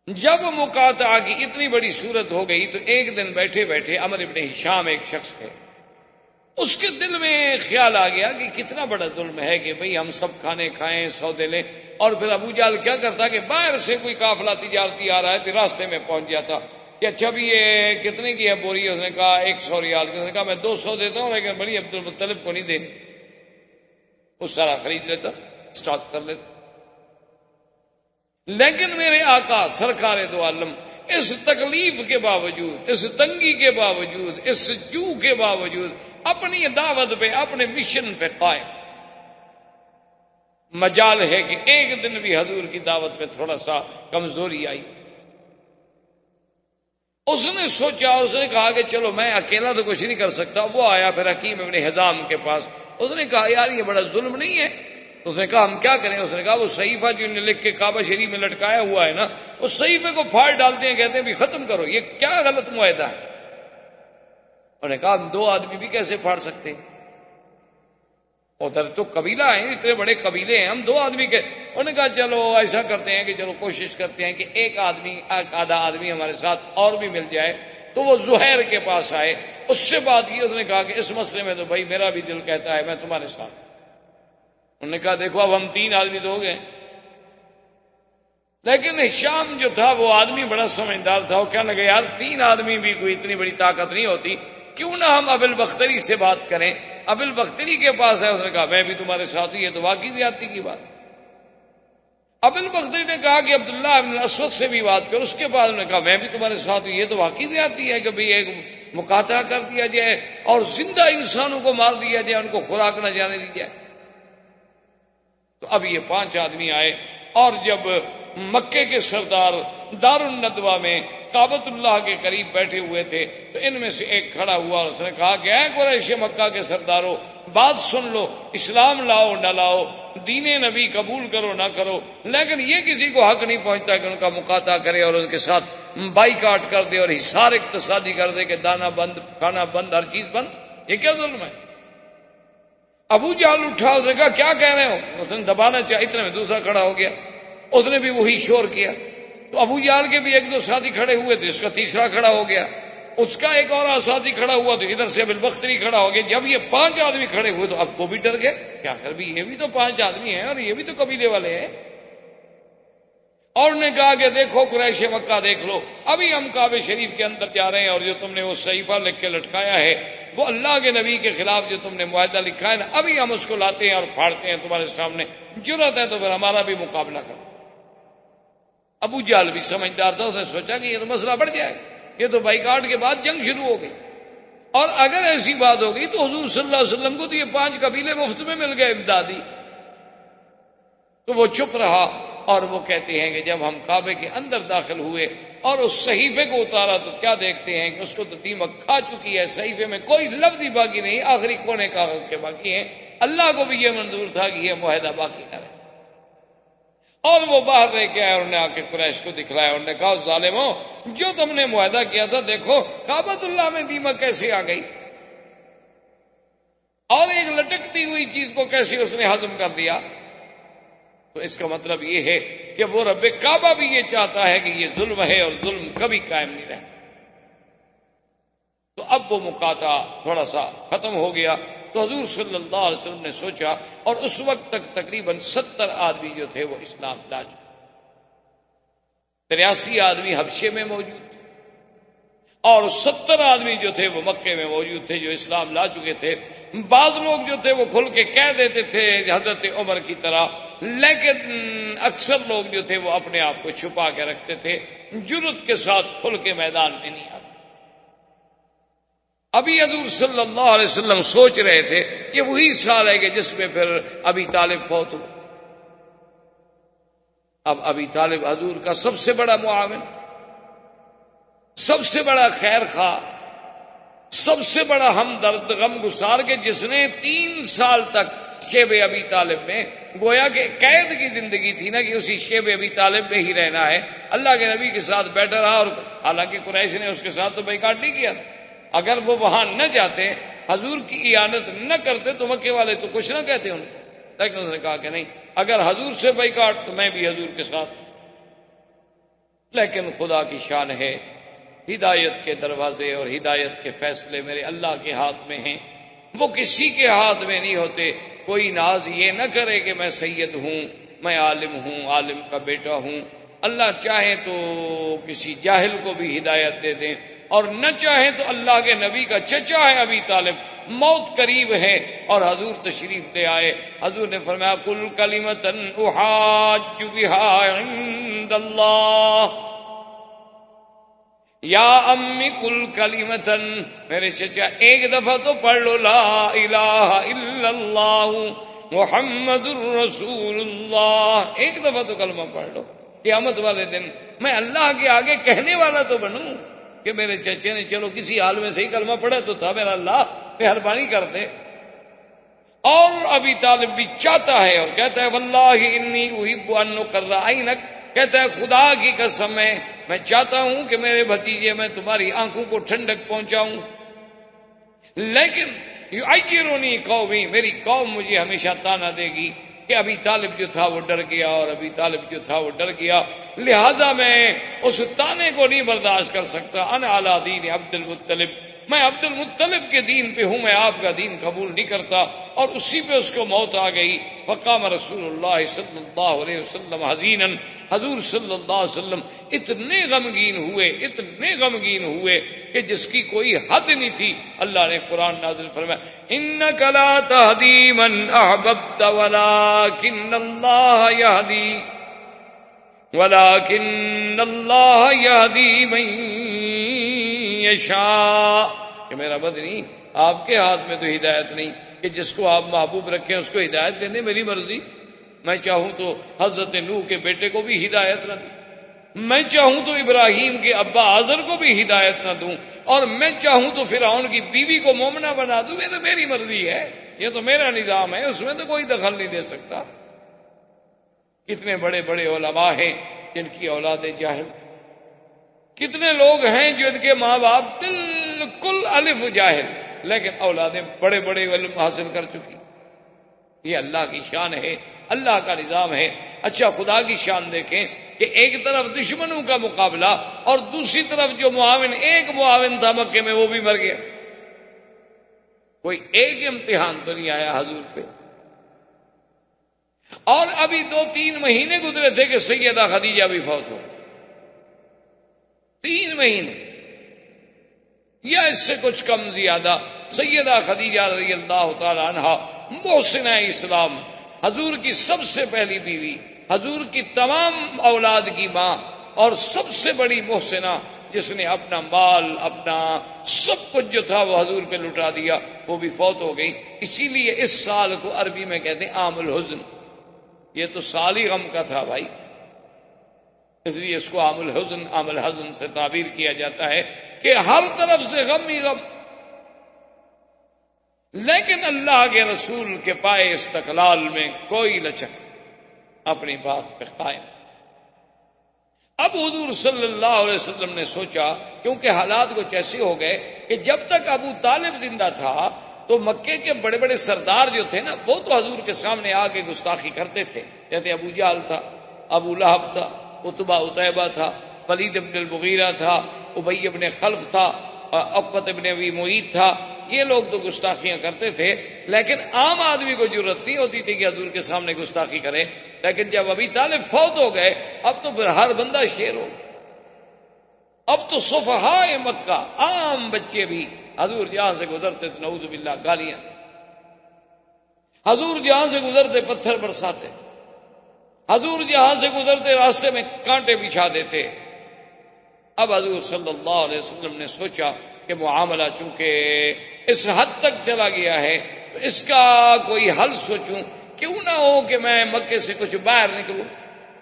جب مقاطعہ کی اتنی بڑی صورت ہو گئی تو ایک دن بیٹھے بیٹھے عمرو ابن ہشام ایک شخص تھے، اس کے دل میں خیال آ گیا کہ کتنا بڑا ظلم ہے کہ بھئی ہم سب کھانے کھائیں، سودے لیں. اور پھر ابو جہل کیا کرتا کہ باہر سے کوئی قافلہ تجارتی آ رہا ہے تو راستے میں پہنچ جاتا کہ اچھا بھی یہ کتنے کی ہے بوری؟ اس نے کہا 100 ریال. اس نے کہا میں 200 دیتا ہوں لیکن بڑی عبد المطلب کو نہیں دینی. وہ سارا خرید لیتا، اسٹاک کر لیتا. لیکن میرے آقا سرکار دو عالم اس تکلیف کے باوجود، اس تنگی کے باوجود، اس جو کے باوجود اپنی دعوت پہ، اپنے مشن پہ قائم. مجال ہے کہ ایک دن بھی حضور کی دعوت میں تھوڑا سا کمزوری آئی. اس نے سوچا، اس نے کہا کہ چلو میں اکیلا تو کچھ نہیں کر سکتا. وہ آیا پھر حکیم ابن حزام کے پاس. اس نے کہا یار یہ بڑا ظلم نہیں ہے؟ اس نے کہا ہم کیا کریں؟ اس نے کہا وہ صحیفہ جو نے لکھ کے کعبہ شریف میں لٹکایا ہوا ہے نا، اس صحیفے کو پھاڑ ڈالتے ہیں، کہتے ہیں بھی ختم کرو، یہ کیا غلط معاہدہ ہے. انہوں نے کہا ہم 2 آدمی بھی کیسے پھاڑ سکتے ہیں؟ ادھر تو قبیلہ ہیں، اتنے بڑے قبیلے ہیں، ہم 2 آدمی کے. انہوں نے کہا چلو ایسا کرتے ہیں کہ چلو کوشش کرتے ہیں کہ ایک آدھا آدمی ہمارے ساتھ اور بھی مل جائے. تو وہ زہیر کے پاس آئے، اس سے بات کی. اس نے کہا کہ اس مسئلے میں تو بھائی میرا بھی دل کہتا ہے میں تمہارے ساتھ. انہوں نے کہا دیکھو اب ہم 3 آدمی تو ہو گئے. لیکن ہشام جو تھا وہ آدمی بڑا سمجھدار تھا. وہ کہنے لگے یار 3 آدمی بھی کوئی اتنی بڑی طاقت نہیں ہوتی، کیوں نہ ہم ابو البختری سے بات کریں. ابو البختری کے پاس ہے. اس نے کہا میں بھی تمہارے ساتھ ہوں، یہ تو واقعی زیادتی کی بات. ابو البختری نے کہا کہ عبداللہ بن الاسود سے بھی بات کرو. اس کے بعد انہوں نے کہا میں بھی تمہارے ساتھ ہوں، یہ تو واقعی زیادتی ہے کہ بھئی ایک مقاطعہ کر دیا جائے اور زندہ انسانوں کو مار دیا جائے، ان کو خوراک نہ جانے دی جائے. تو اب یہ 5 آدمی آئے اور جب مکے کے سردار دار الندوہ میں کعبۃ اللہ کے قریب بیٹھے ہوئے تھے تو ان میں سے ایک کھڑا ہوا اور اس نے کہا کہ اے قریش مکہ کے سرداروں، بات سن لو، اسلام لاؤ نہ لاؤ، دین نبی قبول کرو نہ کرو، لیکن یہ کسی کو حق نہیں پہنچتا کہ ان کا مقاطعہ کرے اور ان کے ساتھ بائیکاٹ کر دے اور حصار اقتصادی کر دے کہ دانا بند، کھانا بند، ہر چیز بند. یہ کیا ظلم ہے؟ ابو جہل اٹھا، اس نے کہا کیا کہہ رہے ہو؟ اس نے دبانا چاہا، اتنے میں دوسرا کھڑا ہو گیا، اس نے بھی وہی شور کیا. تو ابو جہل کے بھی 1-2 ساتھی کھڑے ہوئے تھے، اس کا تیسرا کھڑا ہو گیا، اس کا ایک اور ساتھی کھڑا ہوا تو ادھر سے ابو البختری کھڑا ہو گیا. جب یہ 5 آدمی کھڑے ہوئے تو اب وہ بھی ڈر گئے کہ آخر بھی یہ بھی تو 5 آدمی ہیں اور یہ بھی تو قبیلے والے ہیں. اور نے کہا کہ دیکھو قریش مکہ دیکھ لو، ابھی ہم کعبہ شریف کے اندر جا رہے ہیں اور جو تم نے وہ صحیفہ لکھ کے لٹکایا ہے، وہ اللہ کے نبی کے خلاف جو تم نے معاہدہ لکھا ہے نا، ابھی ہم اس کو لاتے ہیں اور پھاڑتے ہیں تمہارے سامنے. جرأت ہے تو پھر ہمارا بھی مقابلہ کرو. ابو جہل بھی سمجھدار تھا، اس نے سوچا کہ یہ تو مسئلہ بڑھ جائے، یہ تو بائیکاٹ کے بعد جنگ شروع ہو گئی، اور اگر ایسی بات ہو گئی تو حضور صلی اللہ علیہ وسلم کو تو یہ 5 قبیلے مفت میں مل گئے امدادی. تو وہ چپ رہا اور وہ کہتے ہیں کہ جب ہم کعبے کے اندر داخل ہوئے اور اس صحیفے کو اتارا تو کیا دیکھتے ہیں کہ اس کو تو دیمک کھا چکی ہے، صحیفے میں کوئی لفظ ہی باقی نہیں، آخری کونے کاغذ کے باقی ہیں. اللہ کو بھی یہ منظور تھا کہ یہ معاہدہ باقی نہ رہے. اور وہ باہر لے کے آئے، انہوں نے آ کے قریش کو دکھلایا، انہوں نے کہا ظالموں، جو تم نے معاہدہ کیا تھا دیکھو کعبۃ اللہ میں دیمک کیسے آ گئی اور ایک لٹکتی ہوئی چیز کو کیسے اس نے ہضم کر دیا. تو اس کا مطلب یہ ہے کہ وہ رب کعبہ بھی یہ چاہتا ہے کہ یہ ظلم ہے اور ظلم کبھی قائم نہیں رہتا. تو اب وہ مقاطعہ تھوڑا سا ختم ہو گیا. تو حضور صلی اللہ علیہ وسلم نے سوچا، اور اس وقت تک تقریباً 70 آدمی جو تھے وہ اسلام لا چکے. 83 آدمی حبشے میں موجود تھے اور 70 آدمی جو تھے وہ مکے میں موجود تھے جو اسلام لا چکے تھے. بعض لوگ جو تھے وہ کھل کے کہہ دیتے تھے حضرت عمر کی طرح، لیکن اکثر لوگ جو تھے وہ اپنے آپ کو چھپا کے رکھتے تھے، جرأت کے ساتھ کھل کے میدان میں نہیں آتے. ابھی حضور صلی اللہ علیہ وسلم سوچ رہے تھے کہ وہی سال ہے کہ جس میں پھر ابی طالب فوت ہو. اب ابی طالب حضور کا سب سے بڑا معاون، سب سے بڑا خیر خواہ، سب سے بڑا ہمدرد، غم گسار، کے جس نے 3 سال تک شیب ابی طالب میں، گویا کہ قید کی زندگی تھی نا، کہ اسی شیب ابی طالب میں ہی رہنا ہے، اللہ کے نبی کے ساتھ بیٹھا رہا. اور حالانکہ قریش نے اس کے ساتھ تو بائیکاٹ نہیں کیا تھا. اگر وہ وہاں نہ جاتے، حضور کی اعانت نہ کرتے، تو مکے والے تو کچھ نہ کہتے ان کو. لیکن اس نے کہا کہ نہیں، اگر حضور سے بائیکاٹ تو میں بھی حضور کے ساتھ. لیکن خدا کی شان ہے، ہدایت کے دروازے اور ہدایت کے فیصلے میرے اللہ کے ہاتھ میں ہیں، وہ کسی کے ہاتھ میں نہیں ہوتے. کوئی ناز یہ نہ کرے کہ میں سید ہوں، میں عالم ہوں، عالم کا بیٹا ہوں. اللہ چاہے تو کسی جاہل کو بھی ہدایت دے دیں، اور نہ چاہے تو اللہ کے نبی کا چچا ہے ابی طالب، موت قریب ہے اور حضور تشریف لے آئے. حضور نے فرمایا کل کلمۃ احاج بها عند اللہ یا امی کل کلمۃ، میرے چچا ایک دفعہ تو پڑھ لو لا الہ الا اللہ محمد الرسول اللہ. ایک دفعہ تو کلمہ پڑھ لو، قیامت والے دن میں اللہ کے آگے کہنے والا تو بنوں کہ میرے چچے نے چلو کسی حال میں صحیح کلمہ پڑھا تو تھا، میرا اللہ مہربانی کرتے. اور ابی طالب بھی چاہتا ہے اور کہتا ہے واللہ انی احب ان اقر عینک، کہتا ہے خدا کی قسم ہے میں چاہتا ہوں کہ میرے بھتیجے میں تمہاری آنکھوں کو ٹھنڈک پہنچاؤں، لیکن یعیرنی قومی، میری قوم مجھے ہمیشہ تانا دے گی کہ ابی طالب جو تھا وہ ڈر گیا، اور ابی طالب جو تھا وہ ڈر گیا، لہذا میں اس تانے کو نہیں برداشت کر سکتا. انا علی دین عبد المطلب، میں عبد المطلب کے دین پہ ہوں، میں آپ کا دین قبول نہیں کرتا. اور اسی پہ اس کو موت آ گئی. فقام رسول اللہ صلی اللہ علیہ وسلم حزینا، حضور صلی اللہ علیہ وسلم اتنے غمگین ہوئے کہ جس کی کوئی حد نہیں تھی. اللہ نے قرآن نازل فرمایا انک لا تہدی من احببت ولکن اللہ یہدی من یشاء، کہ میرا بدنی آپ کے ہاتھ میں تو ہدایت نہیں، کہ جس کو آپ محبوب رکھیں اس کو ہدایت دینے میری مرضی. میں چاہوں تو حضرت نوح کے بیٹے کو بھی ہدایت نہ دوں، میں چاہوں تو ابراہیم کے ابا آزر کو بھی ہدایت نہ دوں، اور میں چاہوں تو فرعون کی بیوی کو مومنہ بنا دوں. یہ تو میری مرضی ہے، یہ تو میرا نظام ہے، اس میں تو کوئی دخل نہیں دے سکتا. کتنے بڑے بڑے علماء ہیں جن کی اولاد جاہل، کتنے لوگ ہیں جو ان کے ماں باپ بالکل الف جاہل، لیکن اولادیں بڑے بڑے علم حاصل کر چکی. یہ اللہ کی شان ہے، اللہ کا نظام ہے. اچھا خدا کی شان دیکھیں کہ ایک طرف دشمنوں کا مقابلہ اور دوسری طرف جو معاون، ایک معاون تھا مکے میں وہ بھی مر گیا. کوئی ایک امتحان تو نہیں آیا حضور پہ. اور ابھی 2-3 مہینے گزرے تھے کہ سیدہ خدیجہ بھی فوت ہو. 3 مہینے یا اس سے کچھ کم زیادہ. سیدہ خدیجہ رضی اللہ تعالی عنہا محسنہ اسلام، حضور کی سب سے پہلی بیوی، حضور کی تمام اولاد کی ماں، اور سب سے بڑی محسنہ، جس نے اپنا مال، اپنا سب کچھ جو تھا وہ حضور پہ لٹا دیا، وہ بھی فوت ہو گئی. اسی لیے اس سال کو عربی میں کہتے ہیں عام الحزن. یہ تو سال ہی غم کا تھا بھائی، اس لیے اس کو عام الحزن، عام الحزن سے تعبیر کیا جاتا ہے کہ ہر طرف سے غم ہی غم. لیکن اللہ کے رسول کے پائے استقلال میں کوئی لچک، اپنی بات پہ قائم. اب حضور صلی اللہ علیہ وسلم نے سوچا، کیونکہ حالات کچھ ایسے ہو گئے کہ جب تک ابو طالب زندہ تھا تو مکے کے بڑے بڑے سردار جو تھے نا، وہ تو حضور کے سامنے آ کے گستاخی کرتے تھے. جیسے ابو جہل تھا، ابو لہب تھا، عتبہ عتیبہ تھا، ولید بن المغیرہ تھا، ابی بن خلف تھا، عقبۃ بن ابی معیط تھا. یہ لوگ تو گستاخیاں کرتے تھے، لیکن عام آدمی کو ضرورت نہیں ہوتی تھی کہ حضور کے سامنے گستاخی کرے. لیکن جب ابی طالب فوت ہو گئے، اب تو پھر ہر بندہ شیر ہو. اب تو صفحائے مکہ عام بچے بھی حضور جہاں سے گزرتے تو نعوذ باللہ گالیاں، حضور جہاں سے گزرتے پتھر برساتے، حضور جہاں سے گزرتے راستے میں کانٹے بچھا دیتے۔ اب حضور صلی اللہ علیہ وسلم نے سوچا کہ معاملہ چونکہ اس حد تک چلا گیا ہے تو اس کا کوئی حل سوچوں، کیوں نہ ہو کہ میں مکے سے کچھ باہر نکلوں،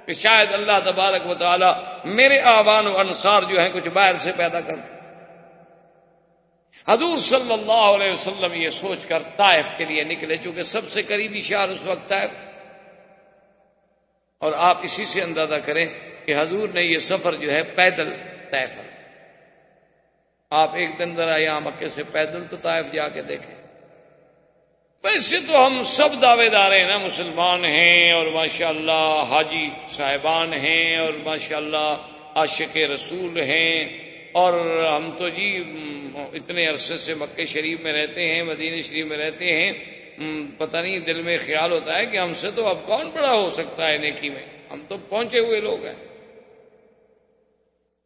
کہ شاید اللہ تبارک و تعالی میرے آبان و انصار جو ہیں کچھ باہر سے پیدا کر۔ حضور صلی اللہ علیہ وسلم یہ سوچ کر طائف کے لیے نکلے، چونکہ سب سے قریبی شہر اس وقت طائف تھا، اور آپ اسی سے اندازہ کریں کہ حضور نے یہ سفر جو ہے پیدل طے کر۔ آپ ایک دن ذرا یہاں مکے سے پیدل تو طائف جا کے دیکھیں۔ ویسے تو ہم سب دعوے دار ہیں نا، مسلمان ہیں اور ماشاءاللہ حاجی صاحبان ہیں اور ماشاءاللہ عاشق رسول ہیں، اور ہم تو جی اتنے عرصے سے مکے شریف میں رہتے ہیں، مدینہ شریف میں رہتے ہیں، پتہ نہیں دل میں خیال ہوتا ہے کہ ہم سے تو اب کون بڑا ہو سکتا ہے نیکی میں، ہم تو پہنچے ہوئے لوگ ہیں۔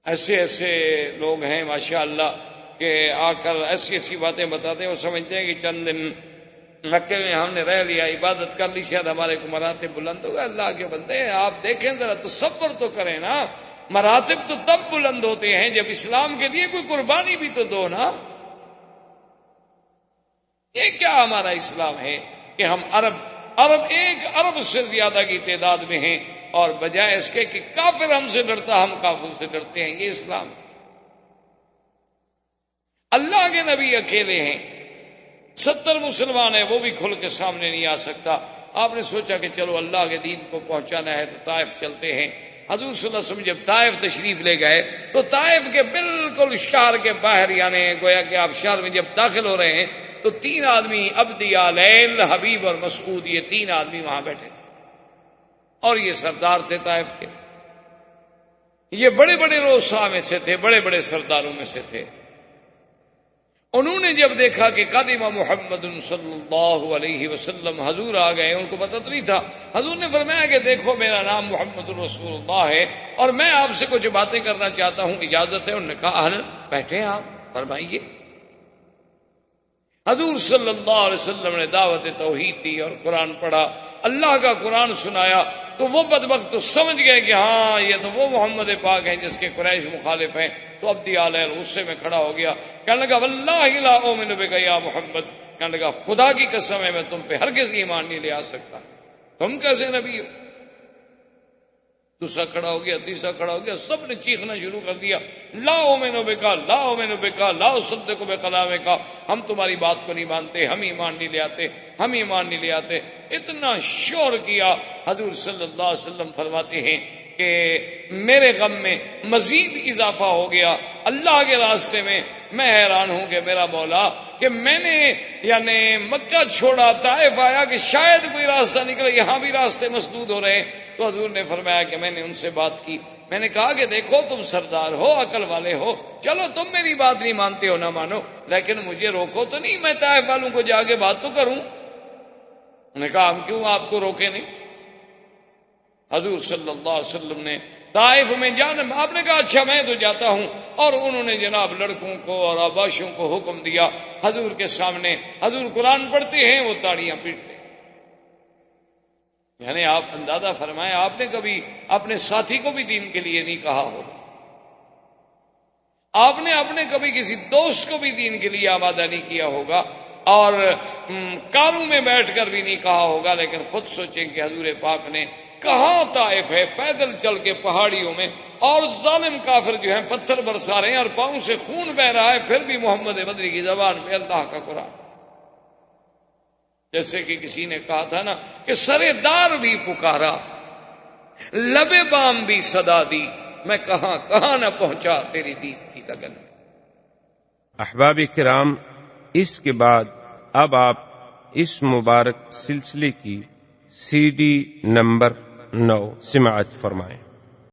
ایسے ایسے لوگ ہیں ماشاءاللہ کہ آ کر ایسی ایسی باتیں بتاتے ہیں، وہ سمجھتے ہیں کہ چند دن مکے میں ہم نے رہ لیا، عبادت کر لی، شاید ہمارے کو مراتب بلند ہو گئے۔ اللہ کے بندے ہیں، آپ دیکھیں ذرا تصور تو کریں نا، مراتب تو تب بلند ہوتے ہیں جب اسلام کے لیے کوئی قربانی بھی تو دو نا۔ یہ کیا ہمارا اسلام ہے کہ ہم عرب 1 ارب سے زیادہ کی تعداد میں ہیں، اور بجائے اس کے کہ کافر ہم سے ڈرتا ہم کافر سے ڈرتے ہیں۔ یہ اسلام، اللہ کے نبی اکیلے ہیں، 70 مسلمان ہیں، وہ بھی کھل کے سامنے نہیں آ سکتا۔ آپ نے سوچا کہ چلو اللہ کے دین کو پہنچانا ہے تو طائف چلتے ہیں۔ حضور صلی اللہ علیہ وسلم جب طائف تشریف لے گئے تو طائف کے بالکل شہر کے باہر، یعنی گویا کہ آپ شہر میں جب داخل ہو رہے ہیں تو 3 آدمی، عبدی، لیل، حبیب اور مسعود، یہ 3 آدمی وہاں بیٹھے، اور یہ سردار تھے طائف کے، یہ بڑے بڑے روسا میں سے تھے، بڑے بڑے سرداروں میں سے تھے۔ انہوں نے جب دیکھا کہ قادم محمد صلی اللہ علیہ وسلم، حضور آ گئے، ان کو پتہ تو نہیں تھا، حضور نے فرمایا کہ دیکھو میرا نام محمد رسول اللہ ہے اور میں آپ سے کچھ باتیں کرنا چاہتا ہوں، اجازت ہے؟ انہوں نے کہا اہلاً، بیٹھے آپ، فرمائیے۔ حضور صلی اللہ علیہ وسلم نے دعوت توحید دی اور قرآن پڑھا، اللہ کا قرآن سنایا، تو وہ بدبخت تو سمجھ گئے کہ ہاں یہ تو وہ محمد پاک ہیں جس کے قریش مخالف ہیں۔ تو عبدی علیہ غصے میں کھڑا ہو گیا، کہنے لگا واللہ لا اؤمن بک یا محمد، کہنے لگا خدا کی قسم ہے میں تم پہ ہرگز ایمان نہیں لے آ سکتا، تم کیسے نبی ہو؟ دوسرا کھڑا ہو گیا، تیسرا کھڑا ہو گیا، سب نے چیخنا شروع کر دیا، لا اؤمن بک لا اؤمن بک لا اصدق بکلامک، ہم تمہاری بات کو نہیں مانتے، ہم ایمان نہیں لے آتے، ہم ایمان نہیں لے آتے۔ اتنا شور کیا۔ حضور صلی اللہ علیہ وسلم فرماتے ہیں کہ میرے غم میں مزید اضافہ ہو گیا اللہ کے راستے میں۔ میں حیران ہوں کہ میرا مولا کہ میں نے یعنی مکہ چھوڑا، طائف آیا کہ شاید کوئی راستہ نکلے، یہاں بھی راستے مسدود ہو رہے ہیں۔ تو حضور نے فرمایا کہ میں نے ان سے بات کی، میں نے کہا کہ دیکھو تم سردار ہو، عقل والے ہو، چلو تم میری بات نہیں مانتے ہو نہ مانو، لیکن مجھے روکو تو نہیں، میں طائف والوں کو جا کے بات تو کروں۔ انہوں نے کہا ہم کیوں آپ کو روکے نہیں؟ حضور صلی اللہ علیہ وسلم نے طائف میں جانا، آپ نے کہا اچھا میں تو جاتا ہوں، اور انہوں نے جناب لڑکوں کو اور آباشوں کو حکم دیا حضور کے سامنے، حضور قرآن پڑھتے ہیں وہ تاڑیاں پیٹتے ہیں۔ یعنی آپ اندازہ فرمائیں، آپ نے کبھی اپنے ساتھی کو بھی دین کے لیے نہیں کہا ہوگا، آپ نے اپنے کبھی کسی دوست کو بھی دین کے لیے آمادہ نہیں کیا ہوگا، اور کاروں میں بیٹھ کر بھی نہیں کہا ہوگا، لیکن خود سوچیں کہ حضور پاک نے کہاں طائف ہے، پیدل چل کے پہاڑیوں میں، اور ظالم کافر جو ہیں پتھر برسا رہے ہیں اور پاؤں سے خون بہ رہا ہے، پھر بھی محمد بدری کی زبان پہ اللہ کا قرآن۔ جیسے کہ کسی نے کہا تھا نا کہ سرے دار بھی پکارا، لبے بام بھی صدا دی، میں کہاں کہاں نہ پہنچا تیری دید کی لگن میں۔ احباب کرام، اس کے بعد اب آپ اس مبارک سلسلے کی CD نمبر 9 سماعت فرمائیں۔